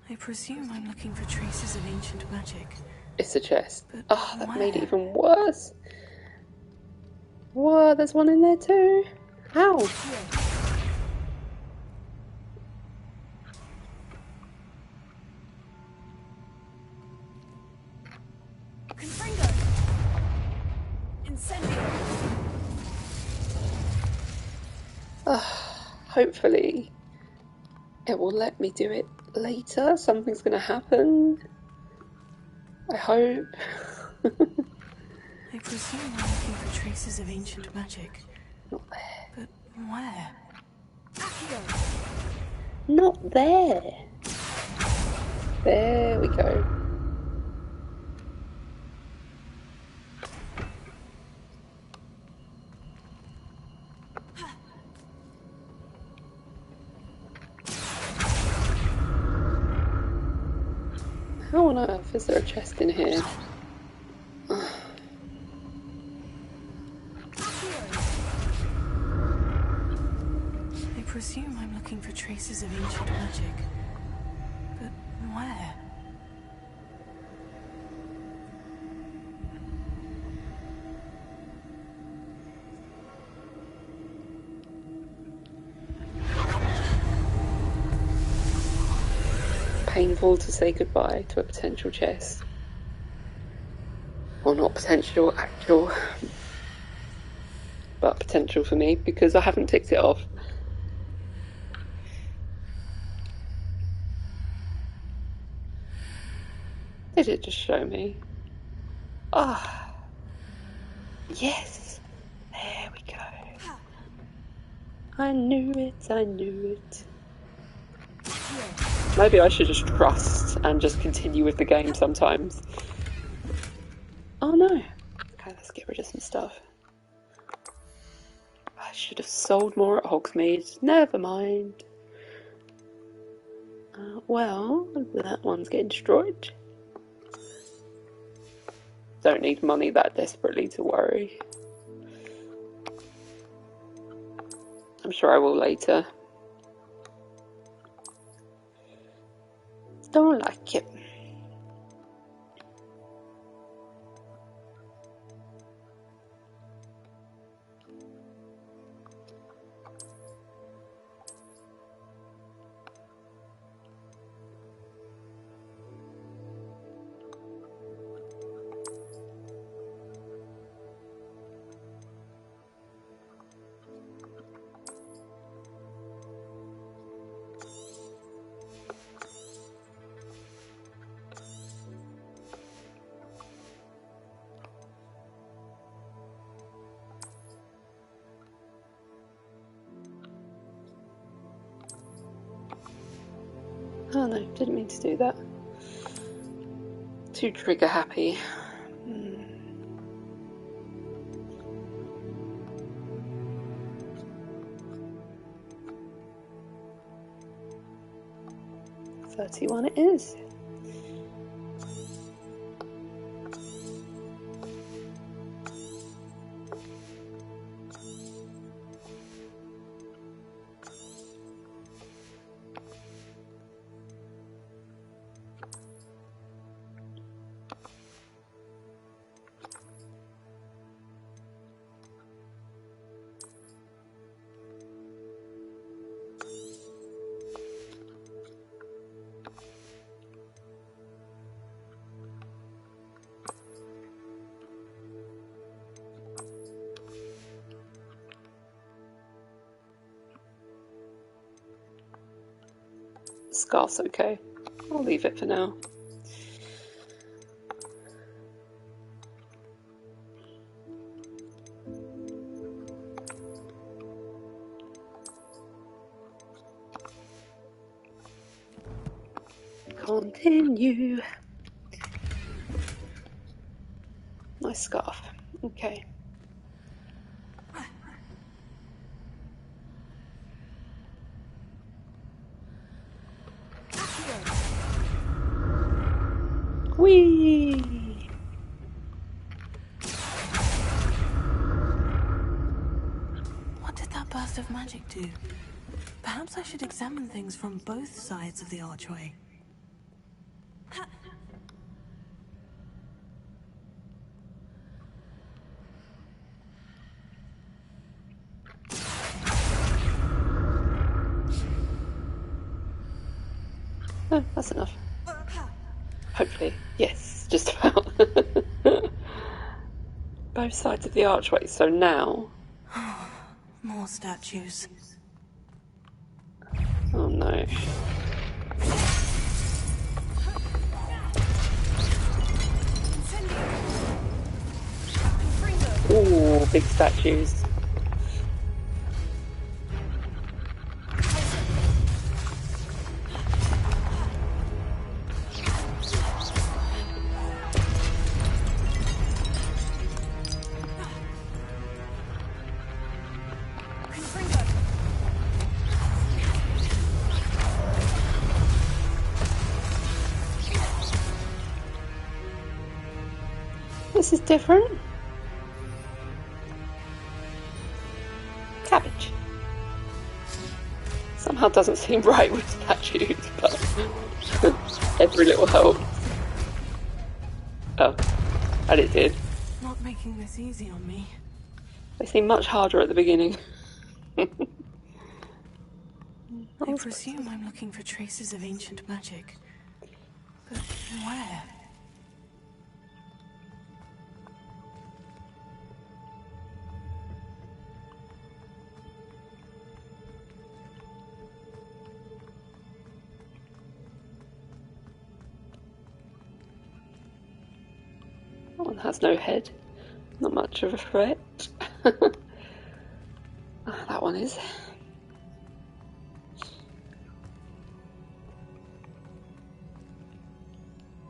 I presume I'm looking for traces of ancient magic. It's a chest. But Oh, that made it where? even worse. Whoa, there's one in there too. How? Confringo! Incendio! Hopefully it will let me do it later. Something's gonna happen. I hope. I presume I'm looking for traces of ancient magic. Not there. But where? Not there. There we go. How on earth is there a chest in here? I presume I'm looking for traces of ancient magic. But where? Painful to say goodbye to a potential chest. Or not potential, actual. But potential for me, because I haven't ticked it off. Did it just show me? Ah. Yes. There we go. I knew it, I knew it. Maybe I should just trust and just continue with the game sometimes. Oh no. Okay, let's get rid of some stuff. I should have sold more at Hogsmeade. Never mind. Well, that one's getting destroyed. Don't need money that desperately to worry. I'm sure I will later. Don't like it. Oh no, didn't mean to do that. Too trigger happy. 31 it is. Scarf's okay. I'll leave it for now. Continue. Nice scarf. Okay. Whee! What did that burst of magic do? Perhaps I should examine things from both sides of the archway. No, that's enough. Hopefully. Yes, just about. Both sides of the archway, so now... More statues. Oh no. Ooh, big statues. This is different. Cabbage. Somehow doesn't seem right with statues, but every little helps. Oh, and it did. Not making this easy on me. They seem much harder at the beginning. I presume I'm looking for traces of ancient magic. But where? That one has no head. Not much of a threat. That one is.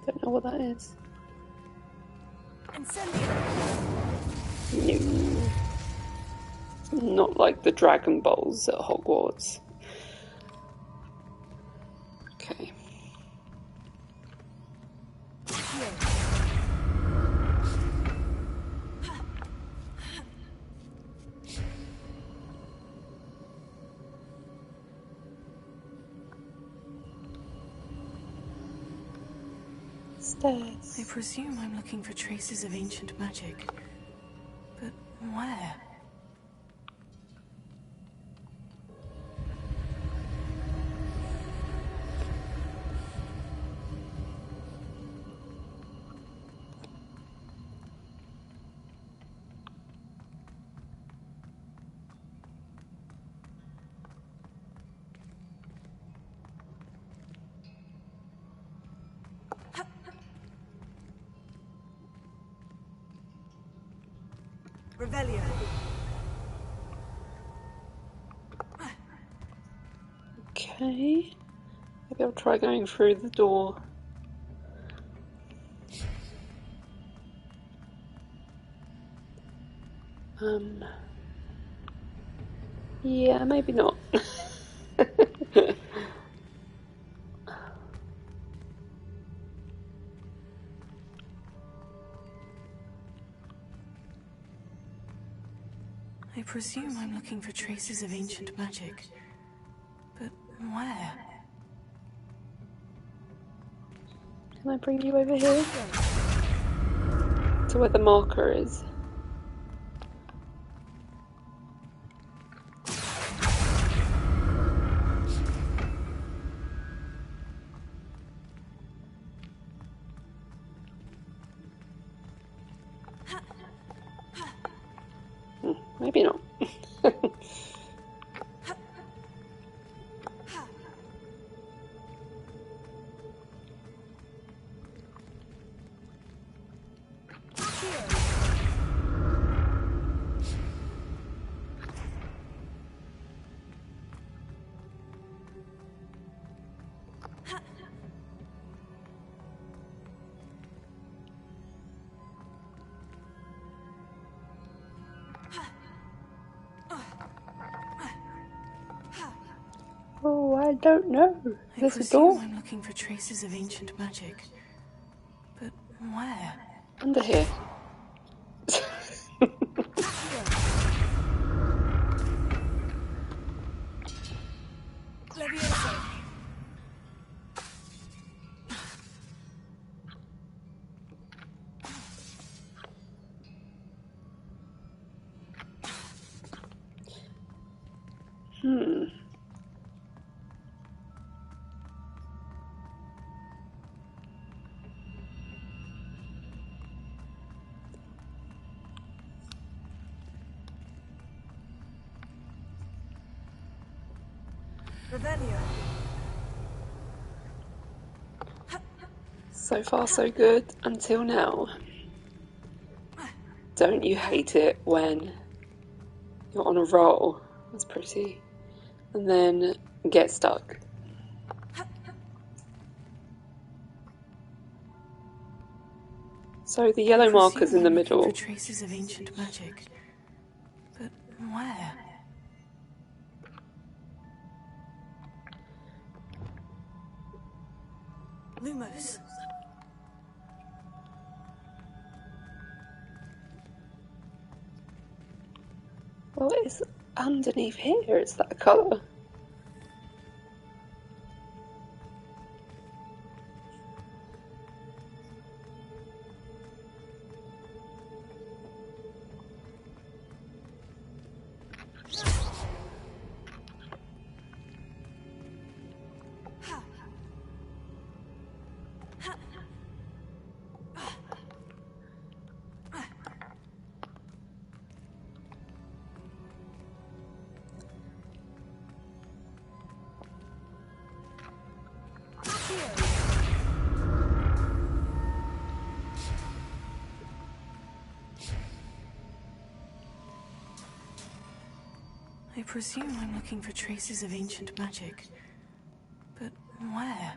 Don't know what that is. No. Not like the Dragon Balls at Hogwarts. Okay. Stairs. I presume I'm looking for traces of ancient magic. But where? Revelio. Okay. Maybe I'll try going through the door. Yeah, maybe not. I presume I'm looking for traces of ancient magic. But where? Can I bring you over here? To where the marker is. Maybe not. Oh, I don't know. I Is this a door? I'm looking for traces of ancient magic. But where? Under here. Revelio. So far so good until now. Don't you hate it when you're on a roll? That's pretty. And then get stuck. So the yellow marker's in the middle. For traces of ancient magic. But where? Lumos. Well, it's underneath here. It's that colour. I presume I'm looking for traces of ancient magic. But where?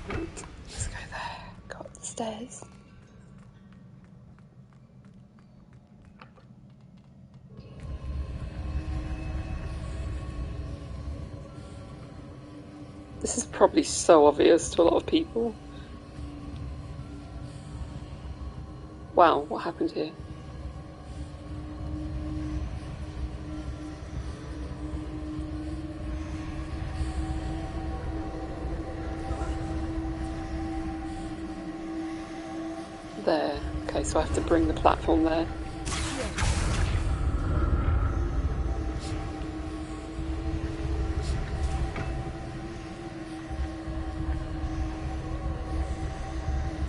Let's go there. Go up the stairs. This is probably so obvious to a lot of people. Wow, what happened here? There. Okay, so I have to bring the platform there.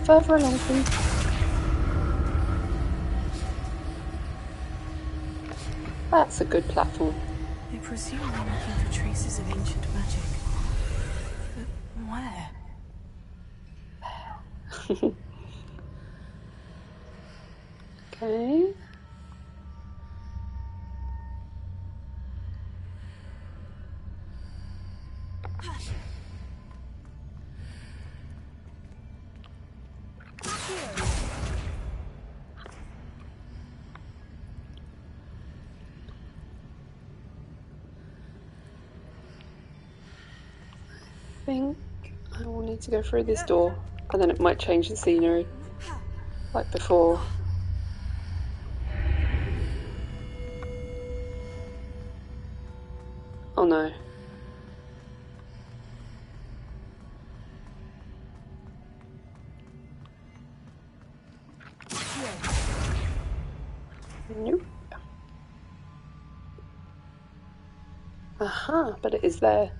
Further along, please. That's a good platform. I presume I'm looking for traces of ancient magic. But where? Okay. I think I will need to go through this door, and then it might change the scenery, like before. Oh no. Nope. Aha, but it is there.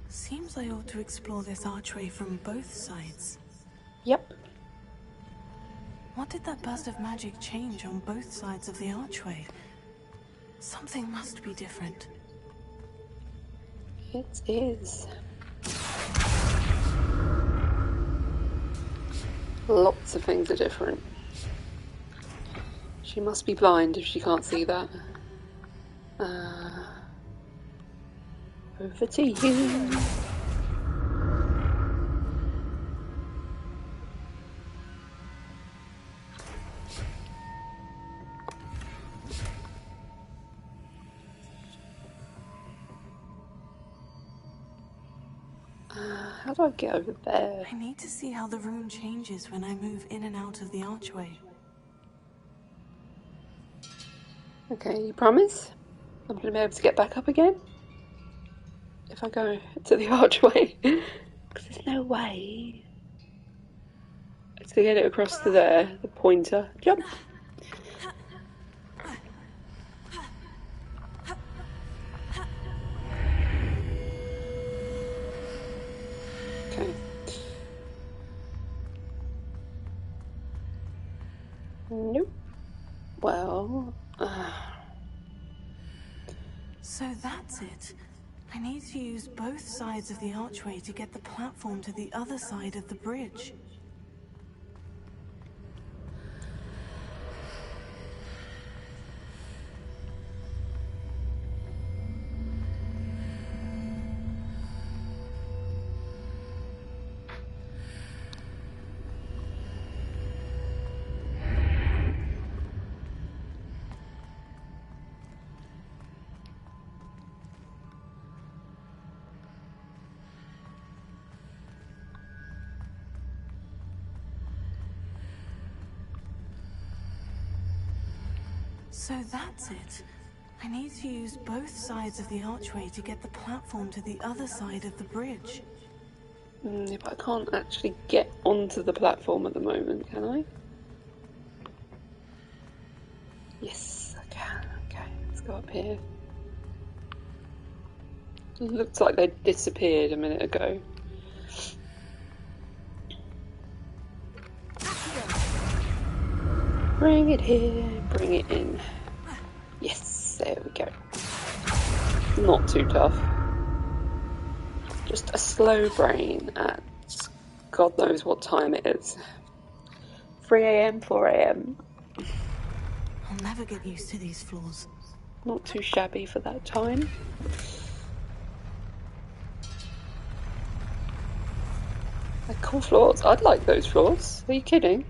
Seems I ought to explore this archway from both sides. Yep. What did that burst of magic change on both sides of the archway? Something must be different. It is. Lots of things are different. She must be blind if she can't see that. Over to you. How do I get over there? I need to see how the room changes when I move in and out of the archway. Okay, you promise? I'm going to be able to get back up again? If I go to the archway? Because there's no way to get it across to there. The pointer. Jump! Okay. that's it. I need to use both sides of the archway to get the platform to the other side of the bridge. So that's it. I need to use both sides of the archway to get the platform to the other side of the bridge. Yeah, but I can't actually get onto the platform at the moment, can I? Yes, I can. Okay, let's go up here. It looks like they disappeared a minute ago. Bring it here, bring it in. Yes, there we go. Not too tough. Just a slow brain at God knows what time it is. 3 AM, 4 AM. I'll never get used to these floors. Not too shabby for that time. They're cool floors. I'd like those floors. Are you kidding?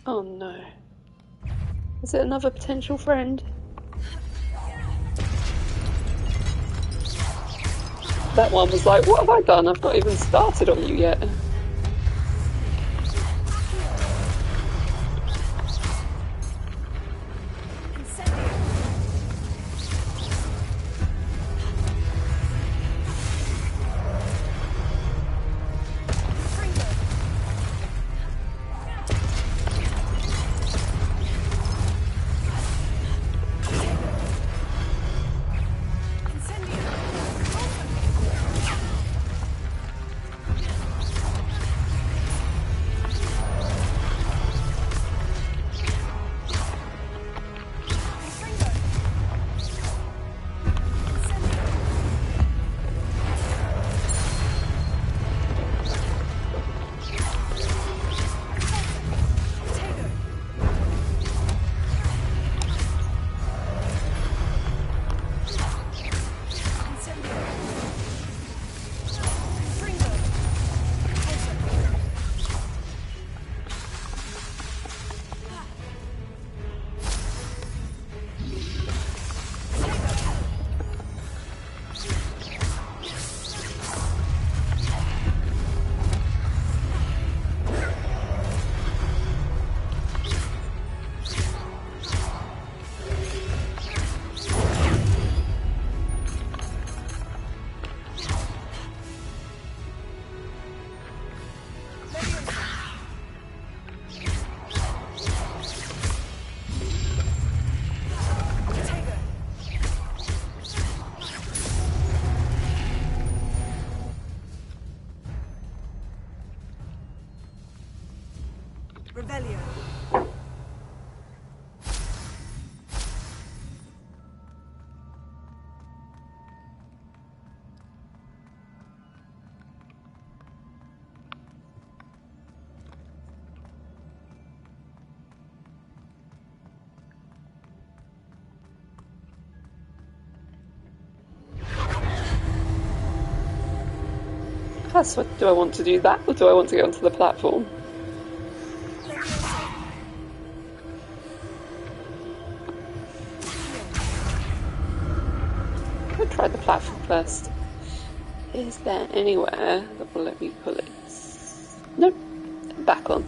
Oh no. Is it another potential friend? That one was like, what have I done? I've not even started on you yet. Revelio. That's what, do I want to do that, or do I want to get onto the platform? I'll try the platform first. Is there anywhere that will let me pull it? Nope. Back on.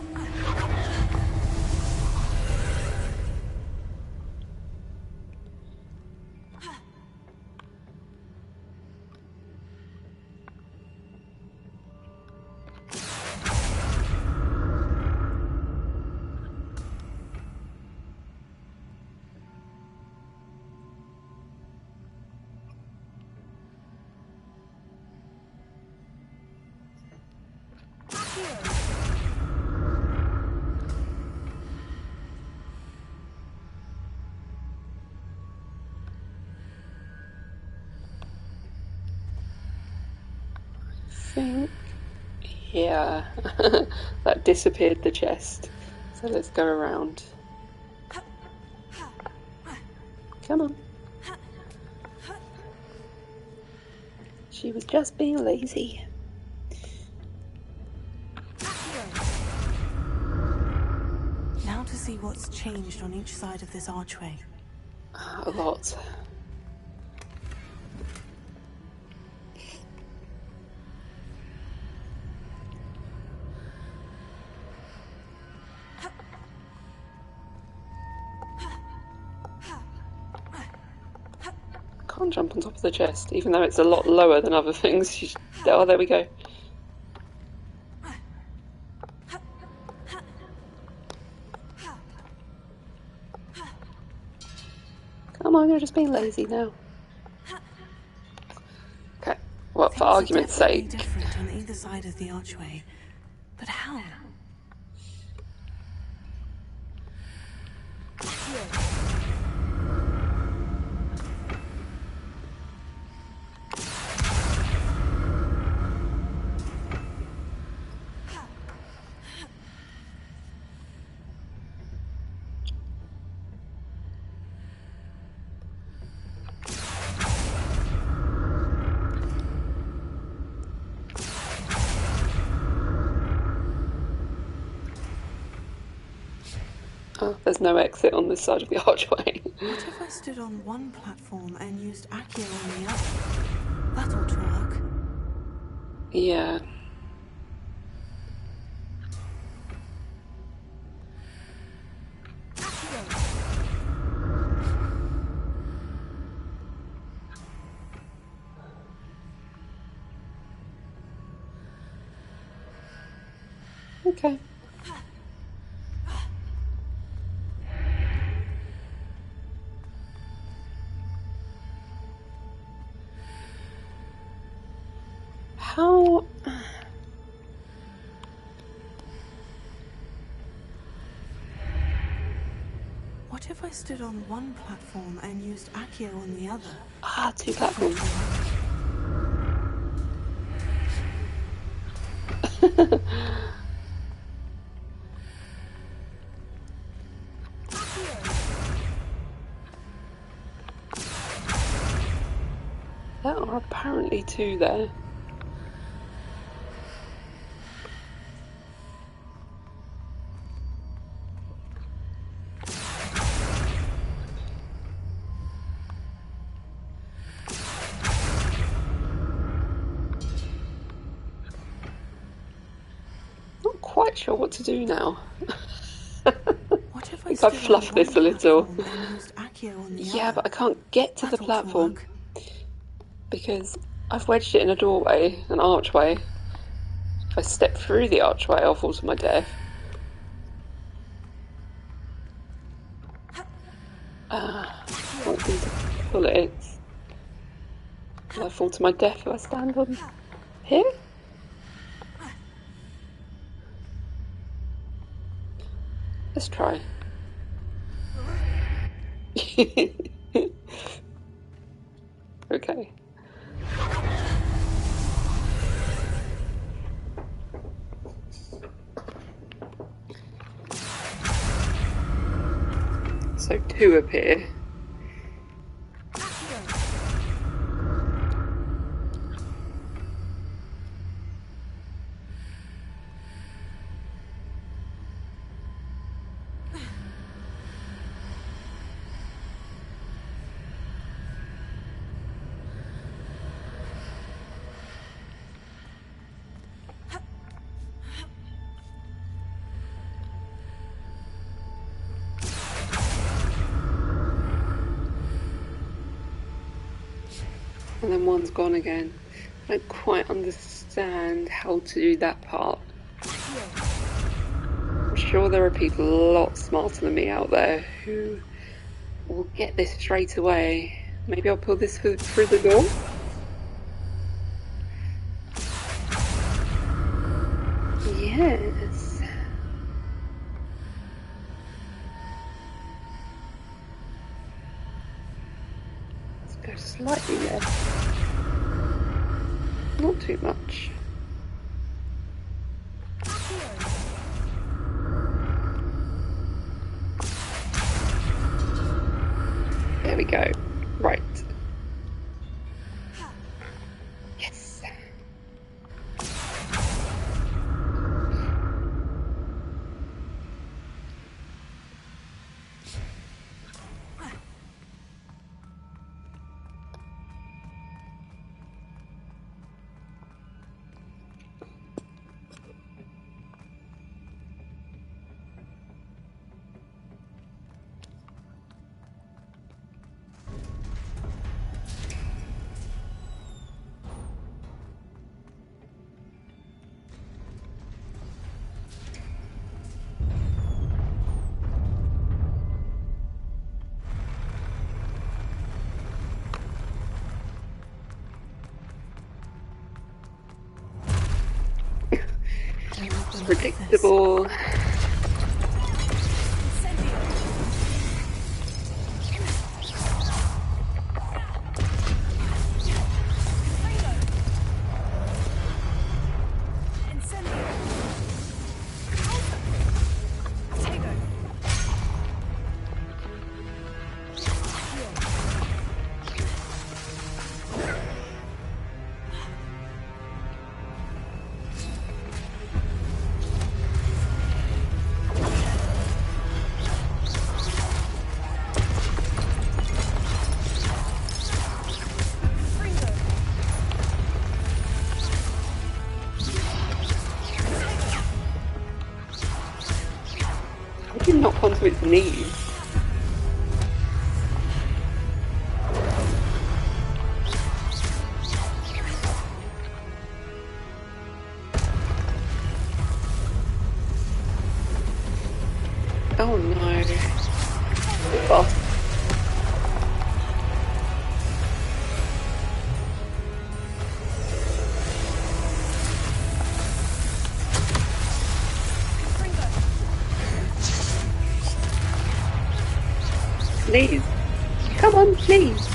think, yeah, that disappeared the chest. So let's go around. Come on. She was just being lazy. Now to see what's changed on each side of this archway. A lot. Can't jump on top of the chest, even though it's a lot lower than other things. Oh, there we go. Come on, you're just being lazy now. Okay, well, for argument's sake. Different on either side of the archway, but how? Oh, there's no exit on this side of the archway. What if I stood on one platform and used Accio on the other? That ought to work. Yeah. Okay. How... What if I stood on one platform and used Accio on the other? Ah, two platforms. There are apparently two there. Not quite sure what to do now. What if I think I've fluffed this a little. Yeah, but I can't get to the platform because I've wedged it in a doorway, an archway. If I step through the archway, I'll fall to my death. I want them to pull it. Will I fall to my death if I stand on here? Let's try. Okay. So two appear. And then one's gone again. I don't quite understand how to do that part. I'm sure there are people a lot smarter than me out there who will get this straight away. Maybe I'll pull this through the door? Yes. Let's go slightly left. Not too much. go. Right. Yes. Predictable. I did knock onto its knees. Oh no. The boss. Please. Come on, please.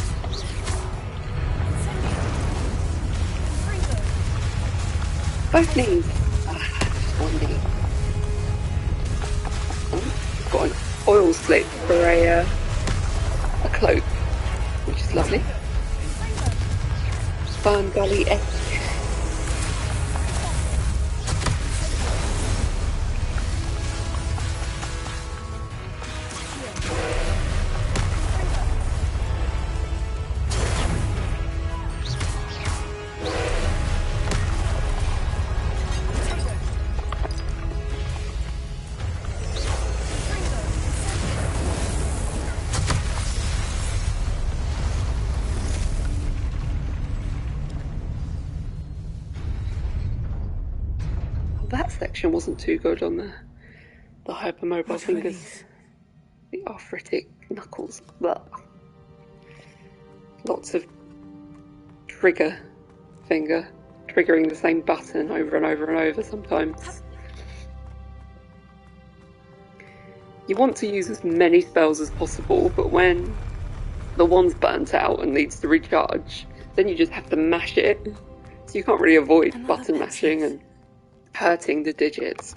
Both knees. Just one knee. Oh, got an oil slick for a cloak, which is lovely. Fern Gully-esque. That section wasn't too good on the hypermobile fingers. The arthritic knuckles. Blah. Lots of trigger finger. Triggering the same button over and over and over sometimes. You want to use as many spells as possible, but when the one's burnt out and needs to recharge, then you just have to mash it. So you can't really avoid button mashing and hurting the digits.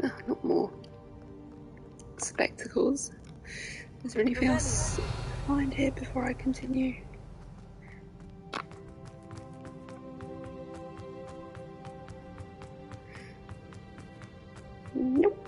Oh, not more spectacles. Is there anything else to find here before I continue? Nope.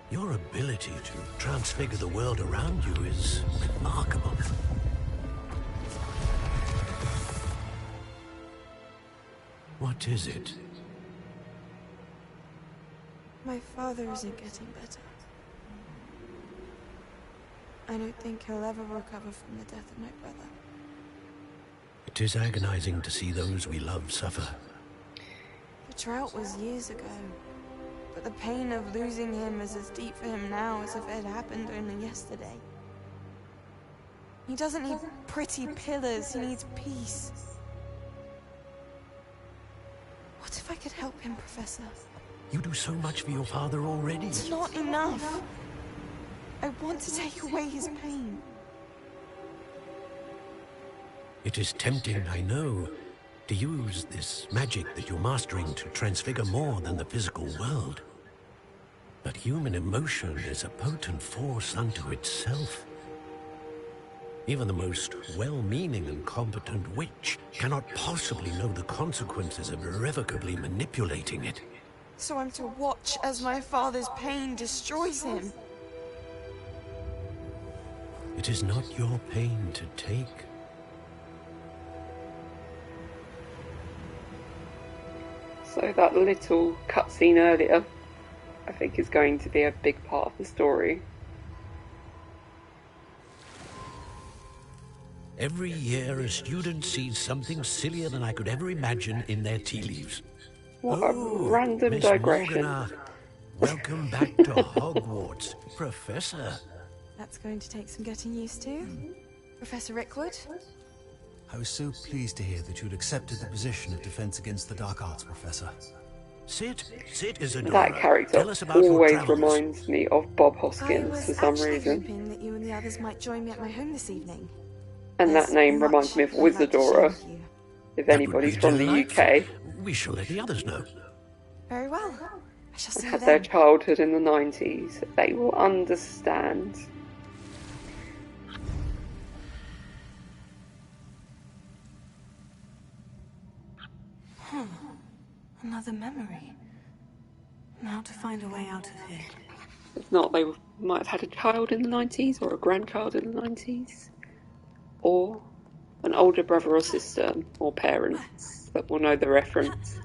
Your ability to transfigure the world around you is remarkable. What is it? My father isn't getting better. I don't think he'll ever recover from the death of my brother. It is agonizing to see those we love suffer. The drought was years ago, but the pain of losing him is as deep for him now as if it had happened only yesterday. He doesn't need pretty pillars, he needs peace. What if I could help him, Professor? You do so much for your father already. It's not enough. I want to take away his pain. It is tempting, I know, to use this magic that you're mastering to transfigure more than the physical world. But human emotion is a potent force unto itself. Even the most well-meaning and competent witch cannot possibly know the consequences of irrevocably manipulating it. So I'm to watch as my father's pain destroys him. It is not your pain to take. So that little cutscene earlier, I think, is going to be a big part of the story. Every year a student sees something sillier than I could ever imagine in their tea leaves. What a random Miss digression. Morgana, welcome back to Hogwarts, Professor. That's going to take some getting used to. Professor Rickwood? I was so pleased to hear that you'd accepted the position of Defense Against the Dark Arts, Professor. Sit, Isadora. That character Tell us about your always travels. reminds me of Bob I Hoskins was for some actually reason. hoping that you and the others might join me at my home this evening. And that There's name much reminds me of I'd like to share Wizardora, with you. if That would anybody's be from the delightful. UK. We shall let the others know. Very well. I shall see you Had their then. childhood in the 90s. They will understand. Another memory. Now to find a way out of here. If not, they might have had a child in the 90s or a grandchild in the 90s. Or an older brother or sister or parents that will know the reference.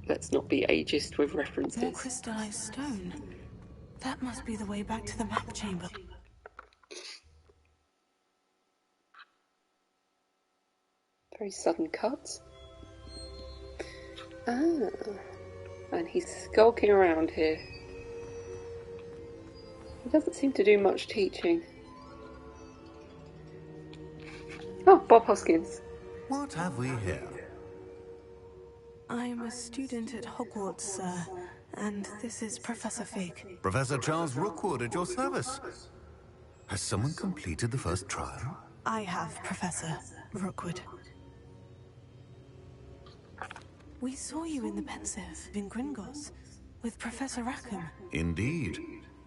Let's not be ageist with More references. crystallized stone. That must be the way back to the map chamber. Very sudden cut. Ah, and he's skulking around here. He doesn't seem to do much teaching. Oh, Bob Hoskins. What have we here? I'm a student at Hogwarts, sir, and this is Professor Fig. Professor Charles Rookwood at your service. Has someone completed the first trial? I have, Professor Rookwood. We saw you in the Pensive in Gringotts with Professor Rackham. Indeed.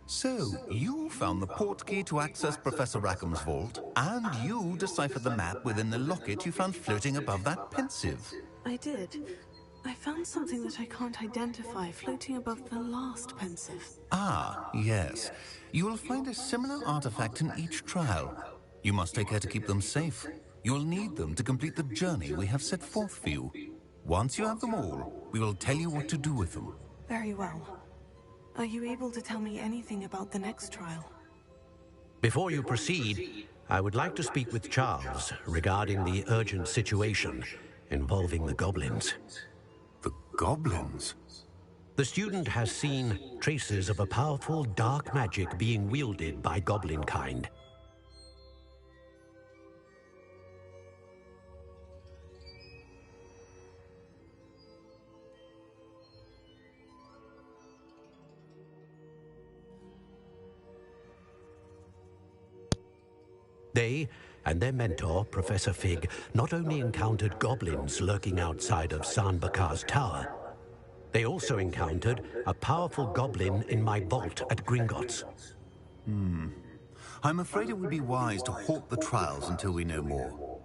So, you found the portkey to access Professor Rackham's vault, and you deciphered the map within the locket you found floating above that Pensive. I did. I found something that I can't identify floating above the last Pensive. Ah, yes. You will find a similar artifact in each trial. You must take care to keep them safe. You'll need them to complete the journey we have set forth for you. Once you have them all, we will tell you what to do with them. Very well. Are you able to tell me anything about the next trial? Before you proceed, I would like to speak with Charles regarding the urgent situation involving the goblins. The goblins? The student has seen traces of a powerful dark magic being wielded by goblin kind. They and their mentor, Professor Fig, not only encountered goblins lurking outside of San Bakar's tower, they also encountered a powerful goblin in my vault at Gringotts. I'm afraid it would be wise to halt the trials until we know more.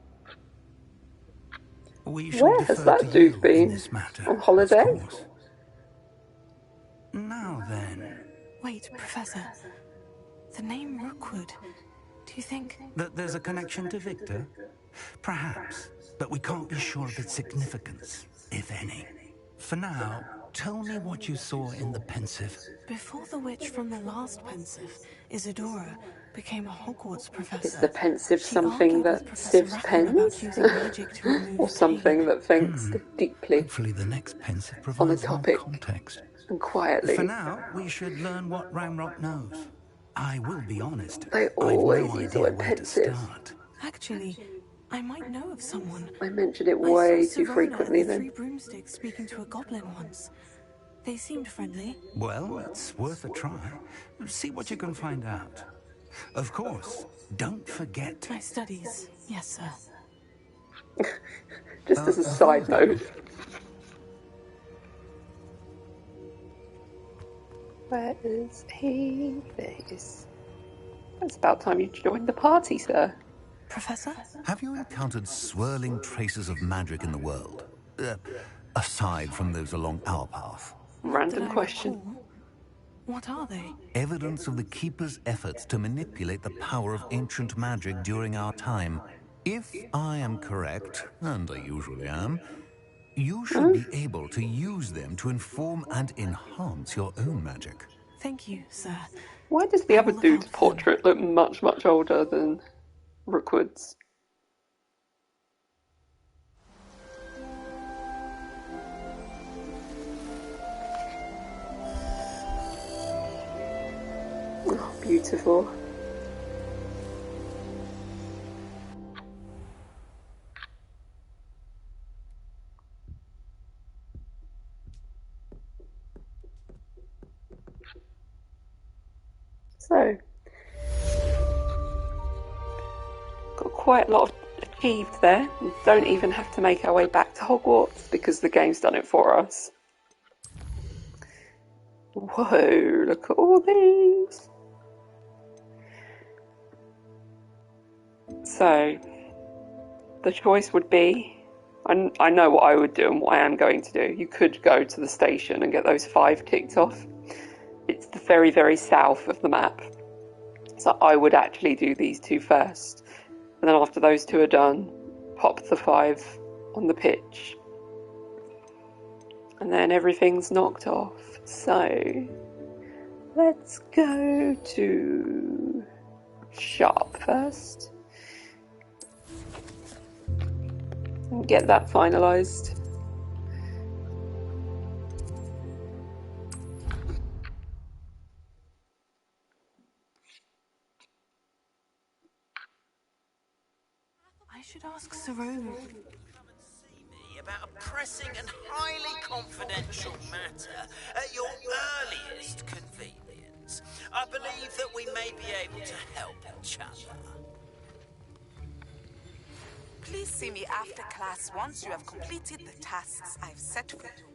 We shall Where has defer that to you dude in been? this matter, On holiday? of course. Now then, Wait, Professor. The name Rookwood. Do you think... that there's a connection to Victor? Perhaps, but we can't be sure of its significance, if any. For now, tell me what you saw in the pensive. Before the witch from the last pensive, Isadora became a Hogwarts professor. Is the pensive She something argued with that Professor sieves Rackham about pens? using magic to remove Or something pain. that thinks deeply Hopefully the next pensive on a provides more topic context. and quietly? For now, we should learn what Ranrock knows. I will be honest, They I've always no use the idea word where to pensive. start. Actually, I might know of someone. I mention it I way saw too Sirona frequently and the then. Three Broomsticks speaking to a goblin once. They seemed friendly. Well, it's worth a try. See what you can find out. Of course, don't forget. My studies, yes, sir. Just as a side note. Where is he? There he is. It's about time you joined the party, sir. Professor? Have you encountered swirling traces of magic in the world? Aside from those along our path? Random question. Recall. What are they? Evidence of the Keeper's efforts to manipulate the power of ancient magic during our time. If I am correct, and I usually am, you should be able to use them to inform and enhance your own magic. Thank you, sir. Why does the other dude's portrait look much, much older than Rookwood's? Oh, beautiful. So, got quite a lot achieved there. We don't even have to make our way back to Hogwarts because the game's done it for us. Whoa, look at all these. So, the choice would be, I know what I would do and what I am going to do. You could go to the station and get those 5 ticked off. It's the very, very south of the map. So I would actually do these 2 first. And then after those 2 are done, pop the 5 on the pitch. And then everything's knocked off. So, let's go to Sharp first. And get that finalised. I should ask Sirona. About a pressing and highly confidential matter at your earliest convenience. I believe that we may be able to help each other. Please see me after class once you have completed the tasks I've set for you.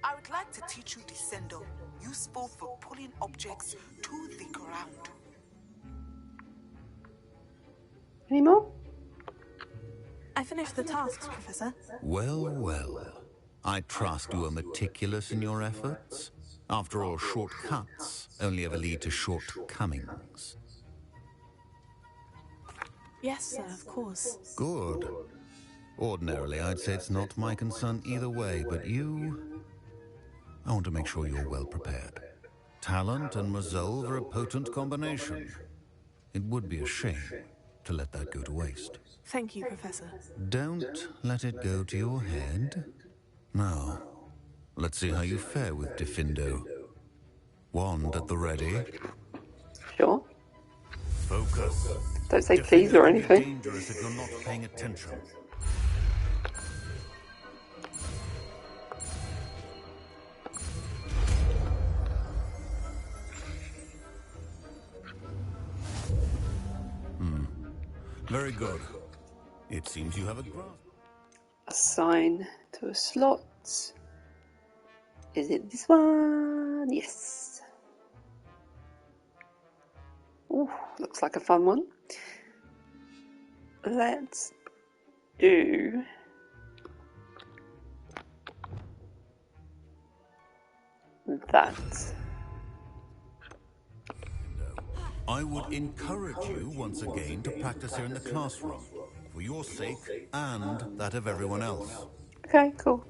I would like to teach you Descendo, useful for pulling objects to the ground. Any more? I finished the tasks, Professor. Well, well. I trust you are meticulous in your efforts. After all, shortcuts only ever lead to shortcomings. Yes, sir, of course. Good. Ordinarily, I'd say it's not my concern either way, but you... I want to make sure you're well prepared. Talent and resolve are a potent combination. It would be a shame to let that go to waste. Thank you, Professor. Don't let it go to your head. Now, let's see how you fare with Defendo. Wand at the ready. Sure. Focus. Don't say please or anything. Dangerous if you're not paying attention. Very good. It seems you have a grasp. Assign to a slot. Is it this one? Yes. Ooh, looks like a fun one. Let's do that. I would encourage you once again to practice here in the classroom, for your sake and that of everyone else. Okay, cool.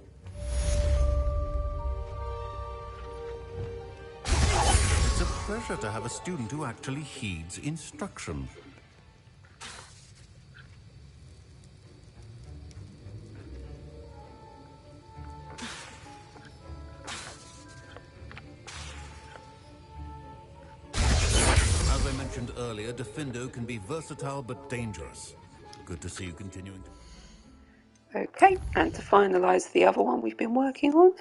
pleasure to have a student who actually heeds instruction. As I mentioned earlier, Defendo can be versatile but dangerous. Good to see you continuing to... Okay, and to finalise the other one we've been working on,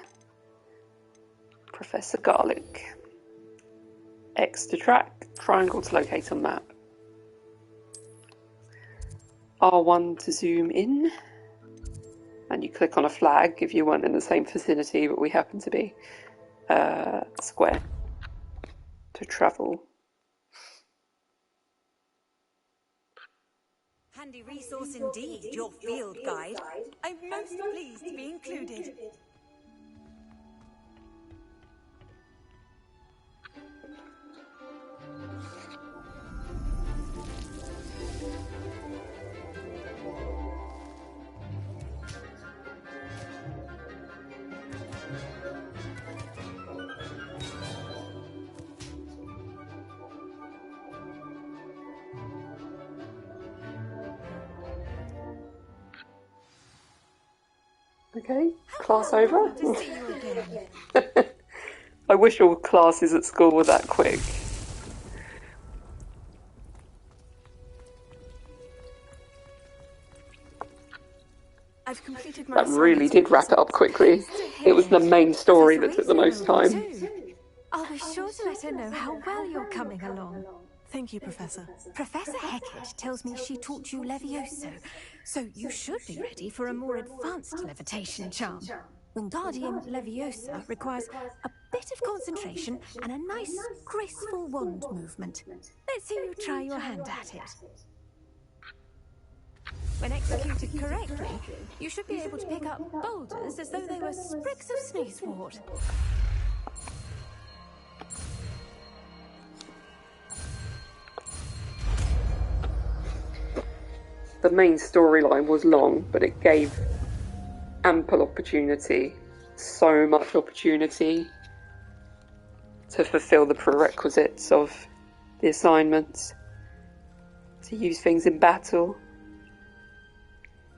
Professor Garlic. X to track, triangle to locate on map. R1 to zoom in, and you click on a flag if you weren't in the same vicinity, but we happen to be. Square to travel. Handy resource indeed, your field guide. I'm most pleased to be included. Okay, class over. To see you again. I wish all classes at school were that quick. I've completed my That really assignments, did wrap it up quickly. It was the main story that took the most time. I'll be sure to let her know how well you're coming along. Thank you, Professor. Professor Hecat tells me she taught you Levioso, so you should be ready for a more advanced levitation charm. Wingardium Leviosa requires a bit of concentration and a nice, graceful wand movement. Let's see you try your hand at it. When executed correctly, you should be able to pick up boulders as though they were sprigs of sneezewort. The main storyline was long, but it gave ample opportunity, so much opportunity to fulfill the prerequisites of the assignments, to use things in battle.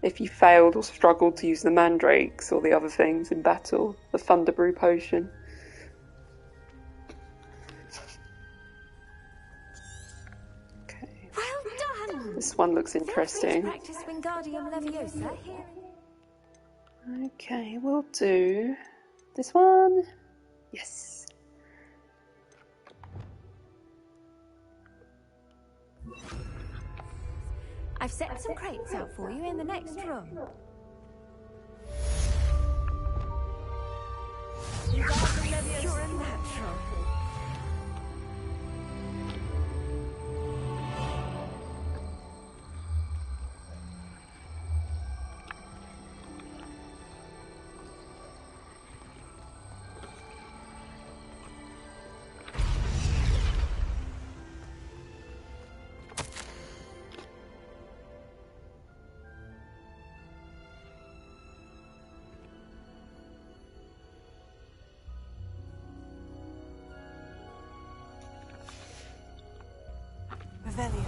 If you failed or struggled to use the mandrakes or the other things in battle, the Thunderbrew potion. Okay. Well done! This one looks interesting. Practice Wingardium Leviosa here. Okay, we'll do this one. Yes. I've set some crates out for you in the next room. You're a natural. Revelio.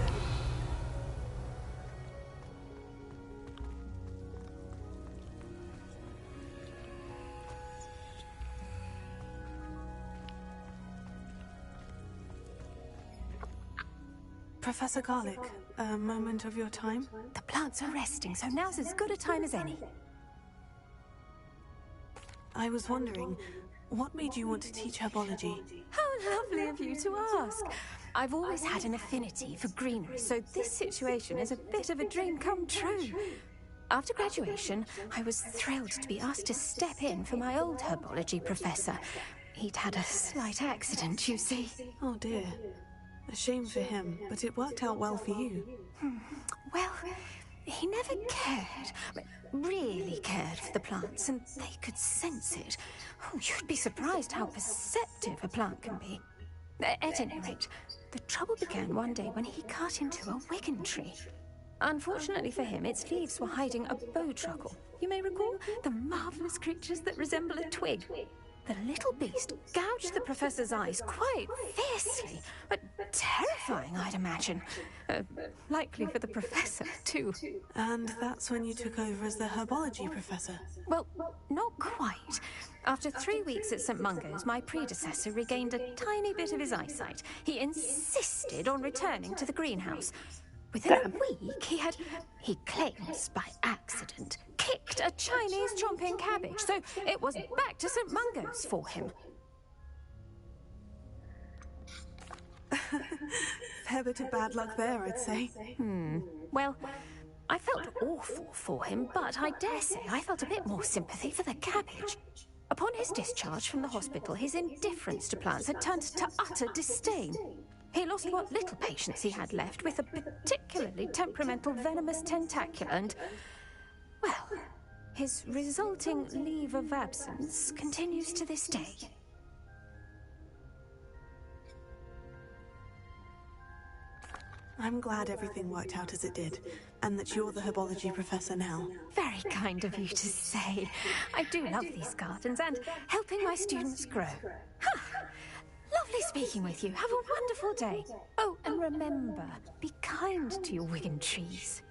Professor Garlic, a moment of your time? The plants are resting, so now's as good a time as any. I was wondering, what made you want to teach herbology? How lovely of you to ask. I've always had an affinity for greenery, so this situation is a bit of a dream come true. After graduation, I was thrilled to be asked to step in for my old herbology professor. He'd had a slight accident, you see. Oh dear. A shame for him, but it worked out well for you. Well, he never cared, really cared for the plants, and they could sense it. Oh, you'd be surprised how perceptive a plant can be. At any rate, the trouble began one day when he cut into a wigan tree. Unfortunately for him, its leaves were hiding a bowtruckle. You may recall the marvellous creatures that resemble a twig. The little beast gouged the professor's eyes quite fiercely, but terrifying, I'd imagine. Likely for the professor, too. And that's when you took over as the herbology professor? Well, not quite. After 3 weeks at St. Mungo's, my predecessor regained a tiny bit of his eyesight. He insisted on returning to the greenhouse. Within a week, he claims by accident, kicked a Chinese chomping cabbage, so it was back to St. Mungo's for him. Fair bit of bad luck there, I'd say. Well, I felt awful for him, but I dare say I felt a bit more sympathy for the cabbage. Upon his discharge from the hospital, his indifference to plants had turned to utter disdain. He lost what little patience he had left with a particularly temperamental venomous tentacula and, well, his resulting leave of absence continues to this day. I'm glad everything worked out as it did, and that you're the herbology professor now. Very kind of you to say. I do love these gardens and helping my students grow. Lovely speaking with you. Have a wonderful day. Oh, and remember, be kind to your Wigan trees.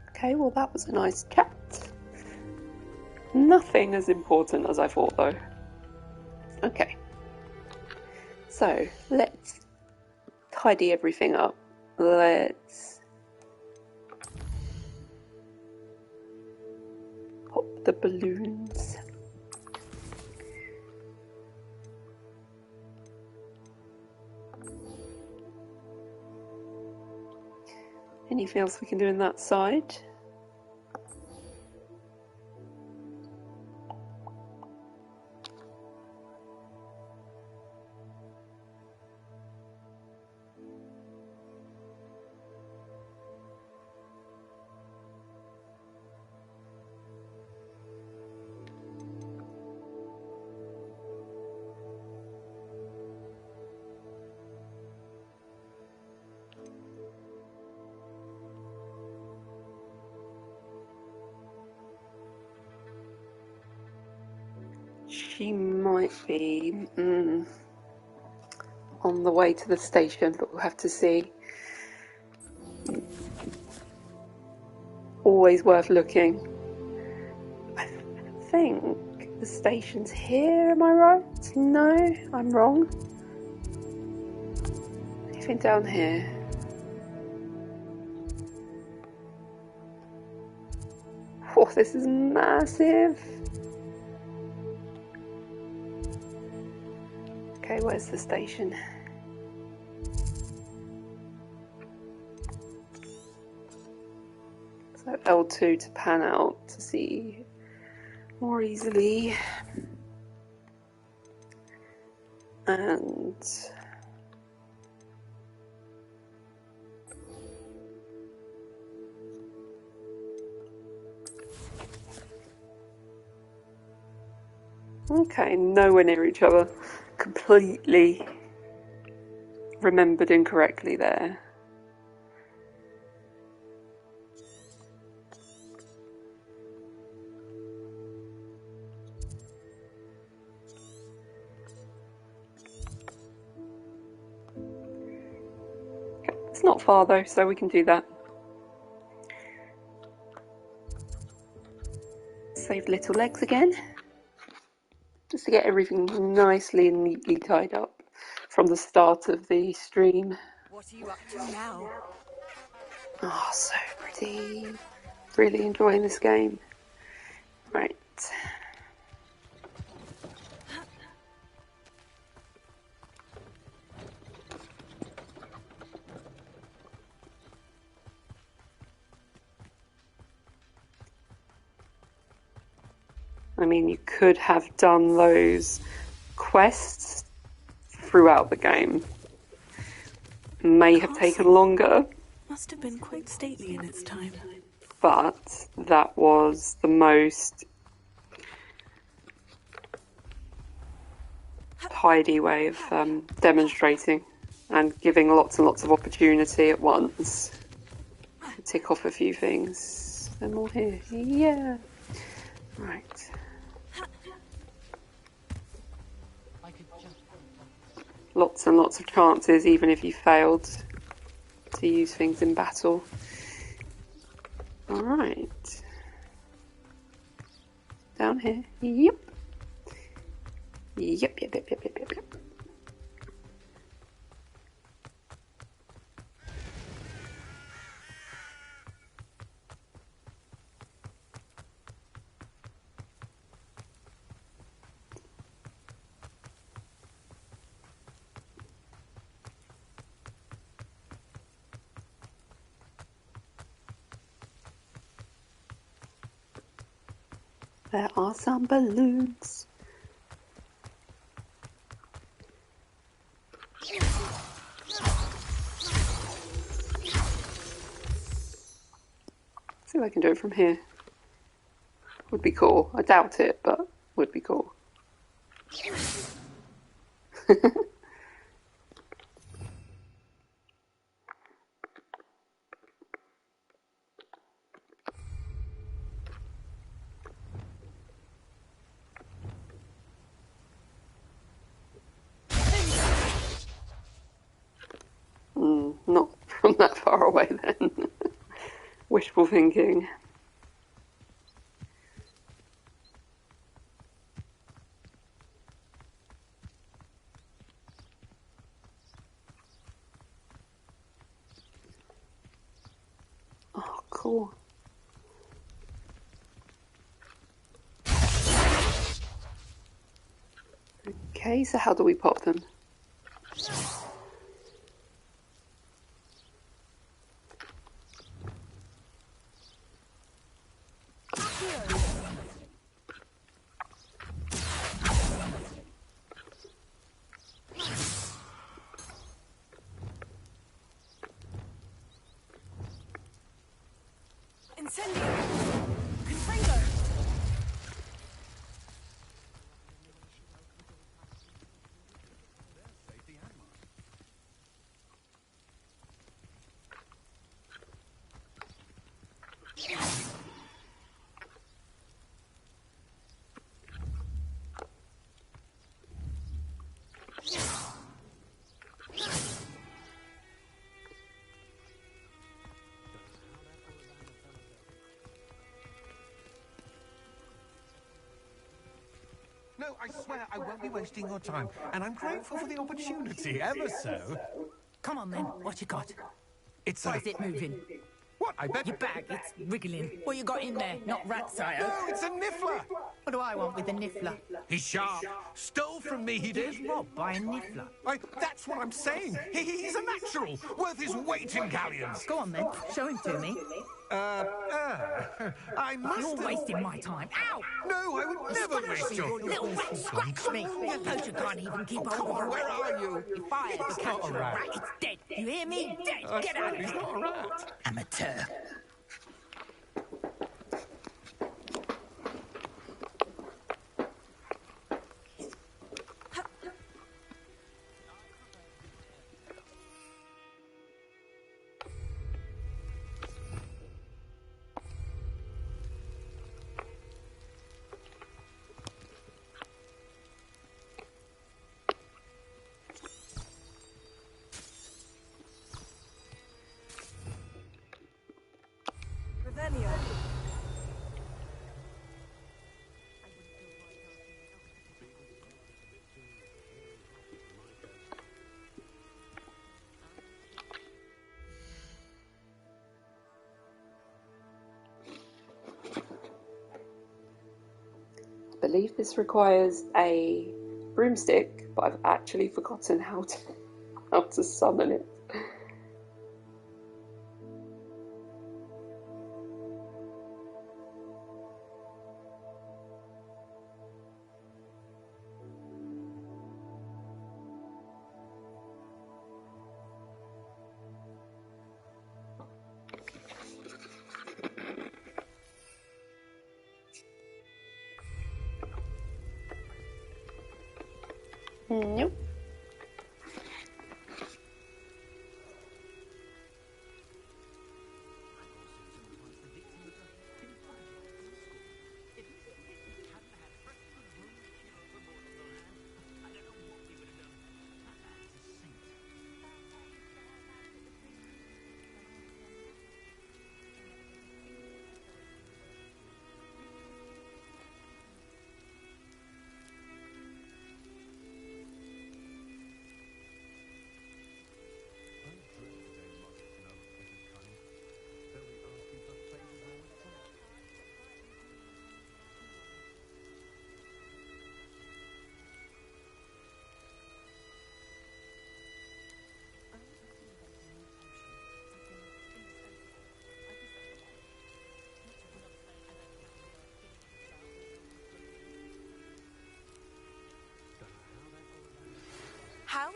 Okay, well that was a nice chat. Nothing as important as I thought though. Okay. So, let's tidy everything up. Let's pop the balloons. Anything else we can do in that side? She might be on the way to the station, but we'll have to see. Always worth looking. I think the station's here, am I right? No, I'm wrong. Anything down here? Oh, this is massive. Okay, where's the station? So L2 to pan out to see more easily. And okay, nowhere near each other. Completely remembered incorrectly there. Okay, it's not far though, so we can do that. Save little legs again. Just to get everything nicely and neatly tied up from the start of the stream. What are you up to now? Oh, so pretty. Really enjoying this game. Right. I mean, you could have done those quests throughout the game. May have taken longer. Must have been quite stately in its time. But that was the most tidy way of demonstrating and giving lots and lots of opportunity at once. Tick off a few things. Is there more here? Yeah. Right. lots and lots of chances, even if you failed to use things in battle. Alright. Down here. Yep. Yep. There are some balloons. See if I can do it from here. Would be cool. I doubt it, but would be cool. Not from that far away then. Wishful thinking. Oh, cool. Okay, so how do we pop them? No, I swear I won't be wasting your time, and I'm grateful for the opportunity, ever so. Come on then, what you got? It's Why is it moving? What, I bet... Your bag, it's wriggling. What you got in there? Not rat sire. No, it's a niffler! What do I want with a niffler? He's sharp. Stole from me, he did. Robbed by a niffler. That's what I'm saying. He's a natural, worth his weight in galleons. Go on then, show him to me. I must You're wasting my time. Ow! No, I would never waste your... Little rat, scratch me. You poacher can't even keep hold of a rat. Where are you? If I ever capture a rat, it's dead. You hear me? Dead. Get out of He's here. not a rat. Amateur. I believe this requires a broomstick, but I've actually forgotten how to summon it. Nope.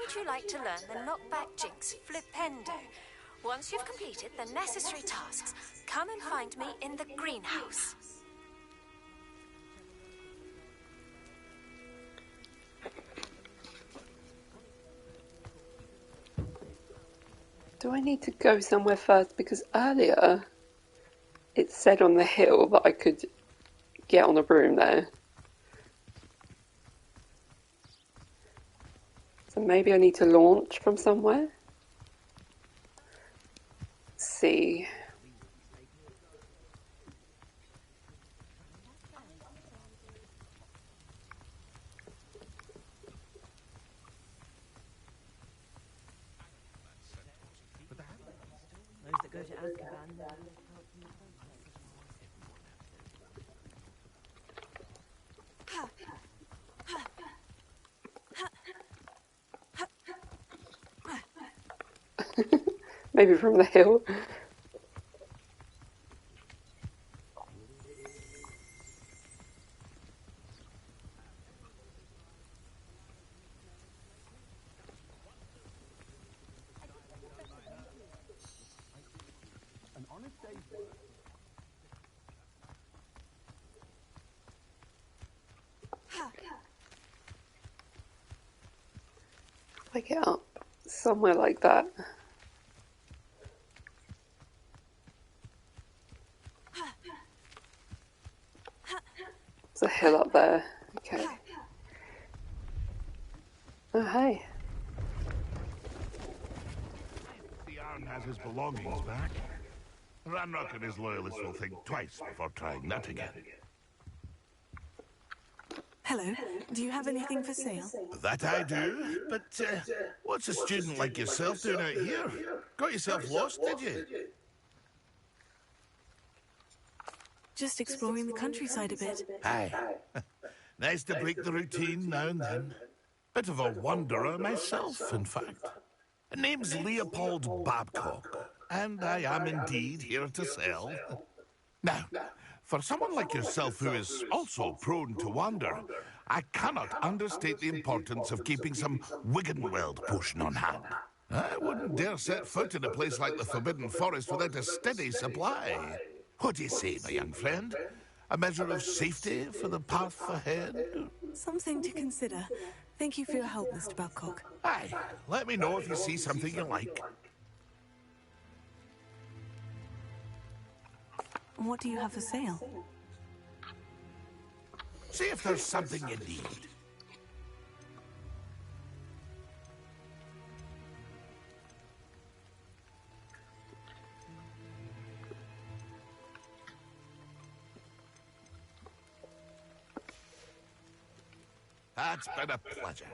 would you like to learn the knockback jinx flipendo? Once you've completed the necessary tasks, come and find me in the greenhouse. Do I need to go somewhere first? Because earlier it said on the hill that I could get on a broom there. So maybe I need to launch from somewhere? Let's see. Those that go to Azkaban. Maybe from the hill. An honest day's work. If I get up somewhere like that. There's a hill up there. Okay. Oh, hey. The Arn has his belongings back. Ranrock and his loyalists will think twice before trying that again. Hello. Do you have anything for sale? That I do, but what's a student like yourself doing out here? Got yourself lost, did you? Just exploring the countryside a bit. Aye. Nice to break the routine now and then. Bit of a wanderer myself, in fact. Name's Leopold Babcock, and I am indeed here to sell. Now, for someone like yourself who is also prone to wander, I cannot understate the importance of keeping some Wiggenweld potion on hand. I wouldn't dare set foot in a place like the Forbidden Forest without a steady supply. What do you say, my young friend? A measure of safety for the path ahead? Something to consider. Thank you for your help, Mr. Babcock. Aye, let me know if you see something you like. What do you have for sale? See if there's something you need. That's been a pleasure.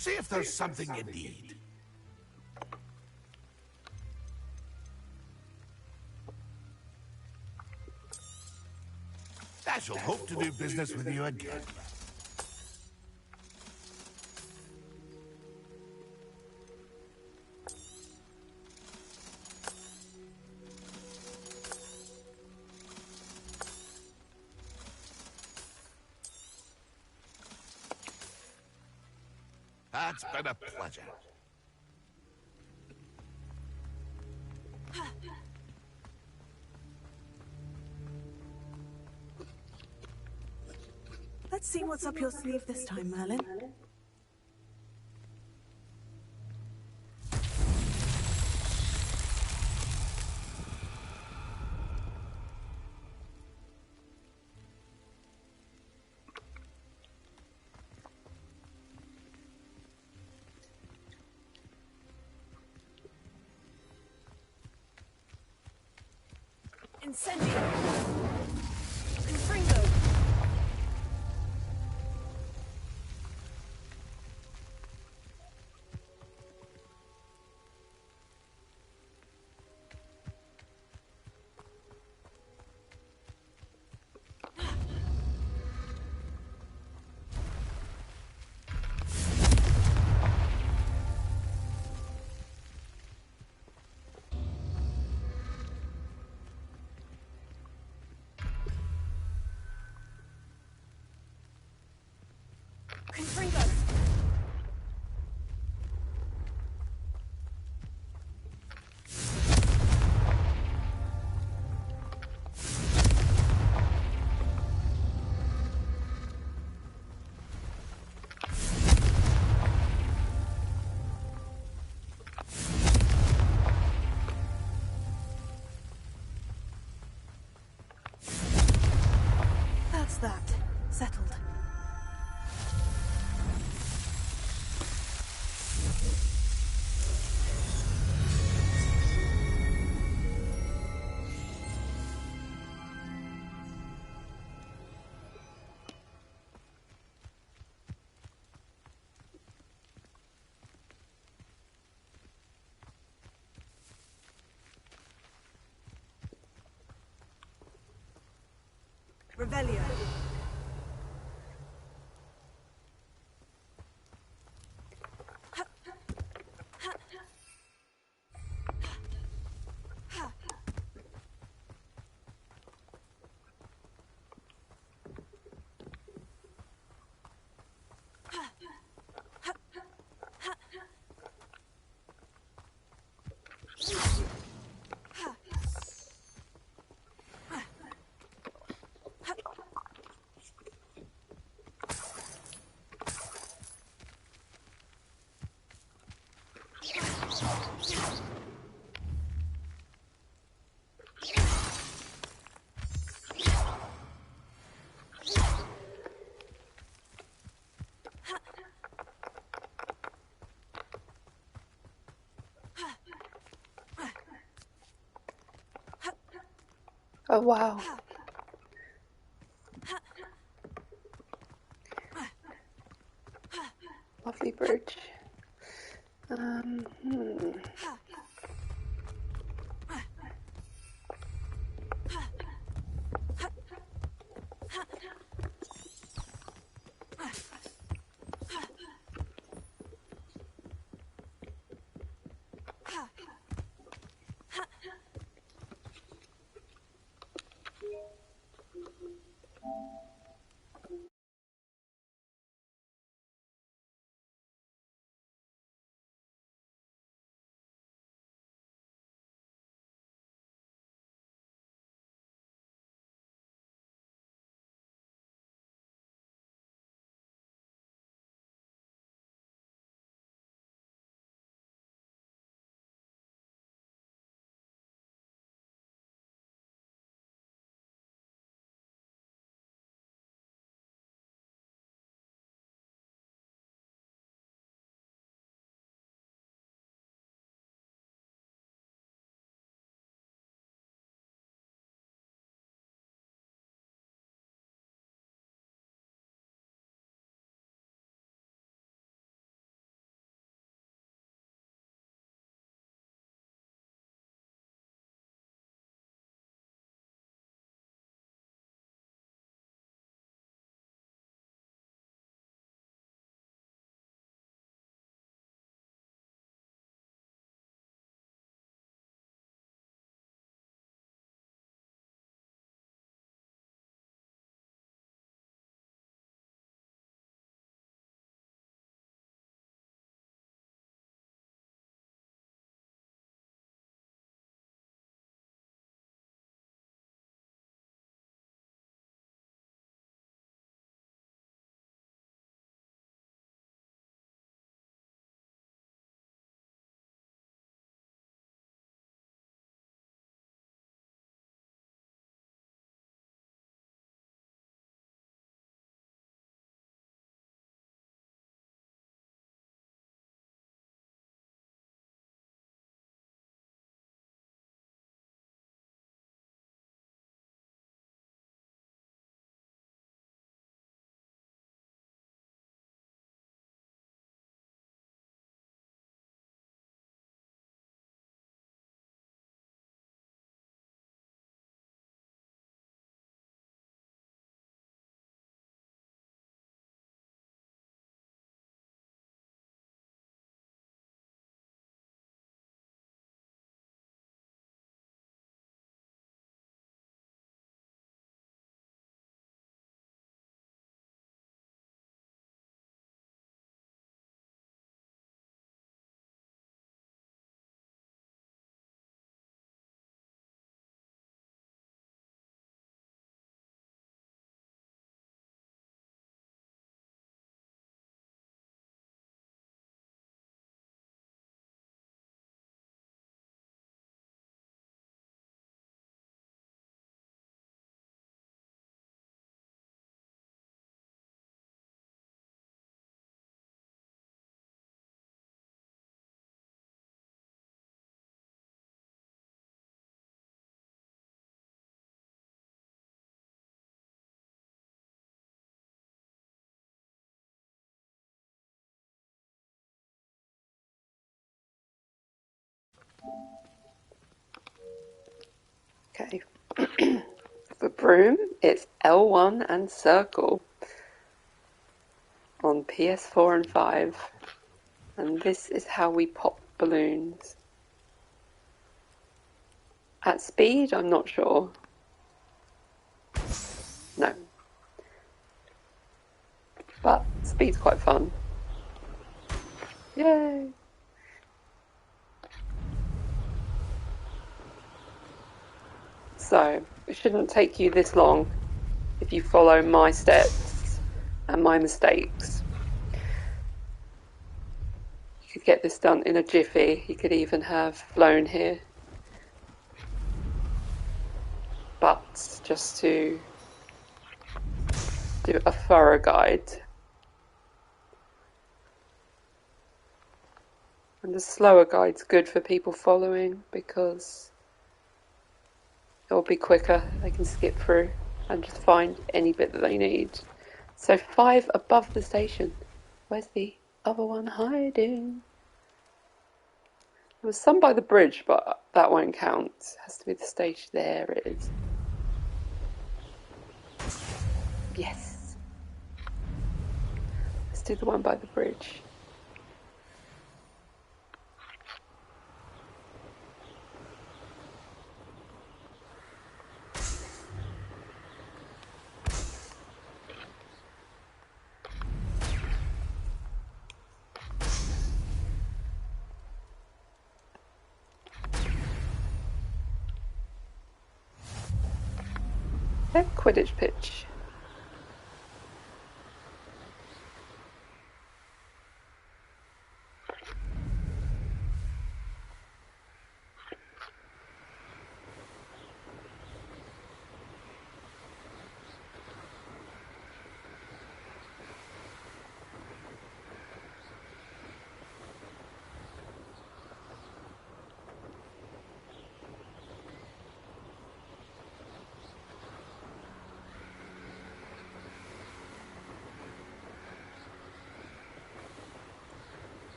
See if there's something you need. I shall hope to do business with you again. That's been a pleasure. Let's see what's up your sleeve this time, Merlin. Incendio! Confringo! Confringo! That's that. Settled. Revelio. Oh wow. Lovely bridge. Hmm. Okay. For broom, it's L1 and circle on PS4 and 5. And this is how we pop balloons. At speed, I'm not sure. No. But speed's quite fun. Yay! So, it shouldn't take you this long if you follow my steps and my mistakes. You could get this done in a jiffy. You could even have flown here. But just to do a thorough guide. And the slower guide's good for people following because it'll be quicker. They can skip through and just find any bit that they need. So 5 above the station. Where's the other one hiding? There was some by the bridge, but that won't count. It has to be the station. There it is. Yes. Let's do the one by the bridge. Quidditch pitch.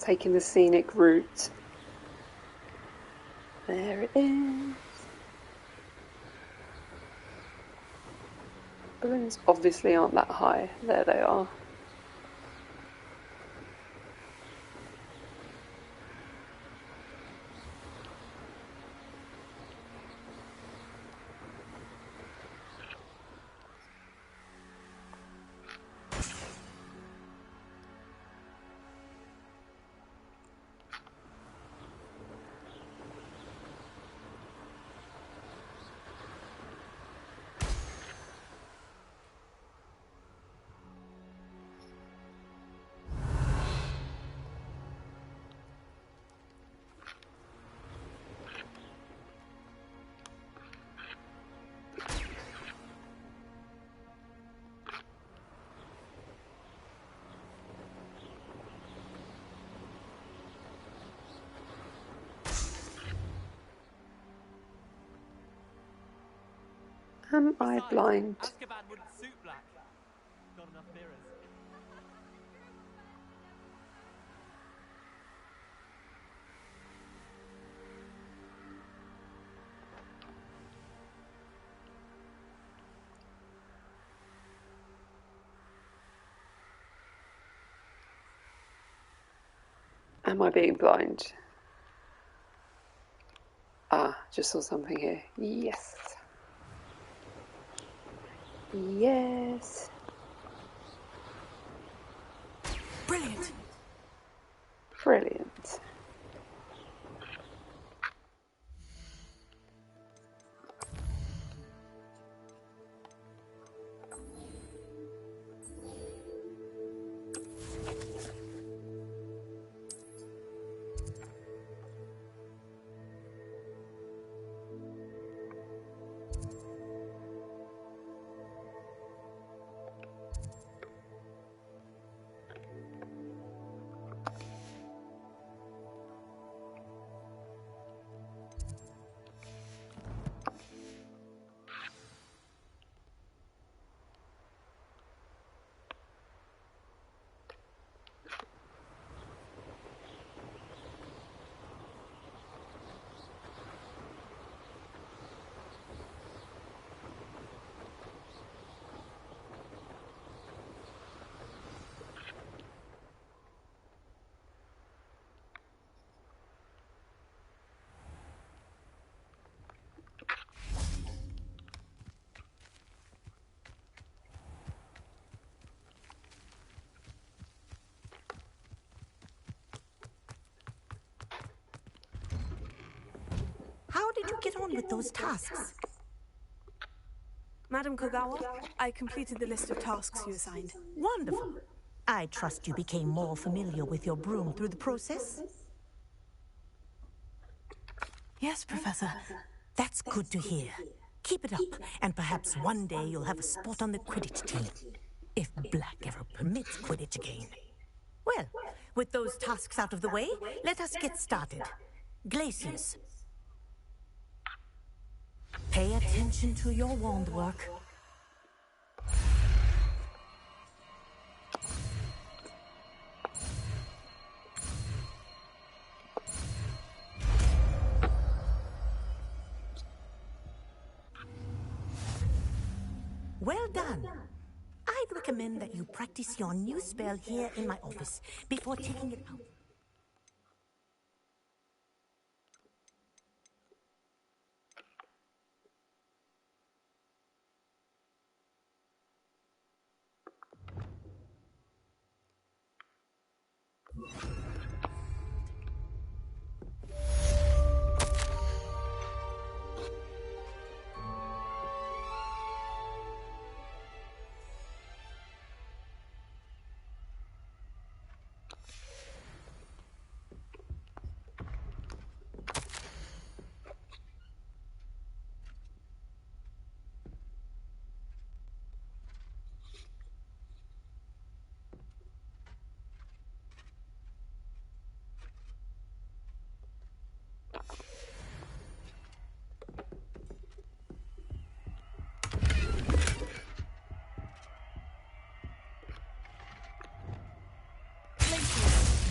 Taking the scenic route. There it is. Balloons obviously aren't that high. There they are. Am I blind? Azkaban wouldn't suit black. Not enough mirrors. Am I being blind? Ah, just saw something here. Yes. Yes. Brilliant. Brilliant. on with those tasks. Madam Kogawa, I completed the list of tasks you assigned. Wonderful. I trust you became more familiar with your broom through the process? Yes, Professor. That's good to hear. Keep it up, and perhaps one day you'll have a spot on the Quidditch team. If Black ever permits Quidditch again. Well, with those tasks out of the way, let us get started. Glacius. Pay attention to your wand work. Well done. I'd recommend that you practice your new spell here in my office before taking it out.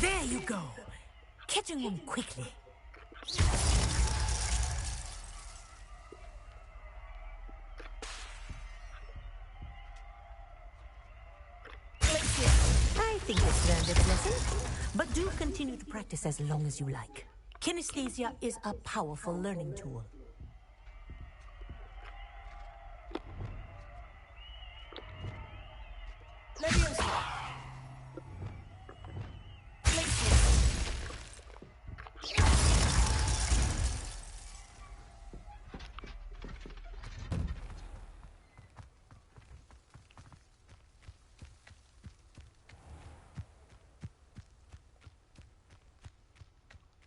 There you go. Catching them quickly. I think it's learned its lesson, but do continue to practice as long as you like. Kinesthesia is a powerful learning tool.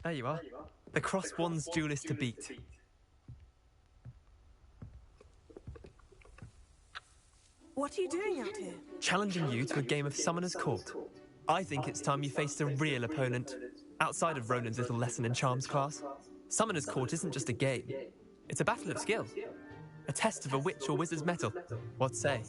There you are. The Crosswands duelist to beat. What are you doing out here? Challenging you to a game of Summoner's Court. I think it's time you faced a real opponent, outside of Ronan's little lesson in charms class. Summoner's Court isn't just a game. It's a battle of skill. A test of a witch or wizard's mettle. What say?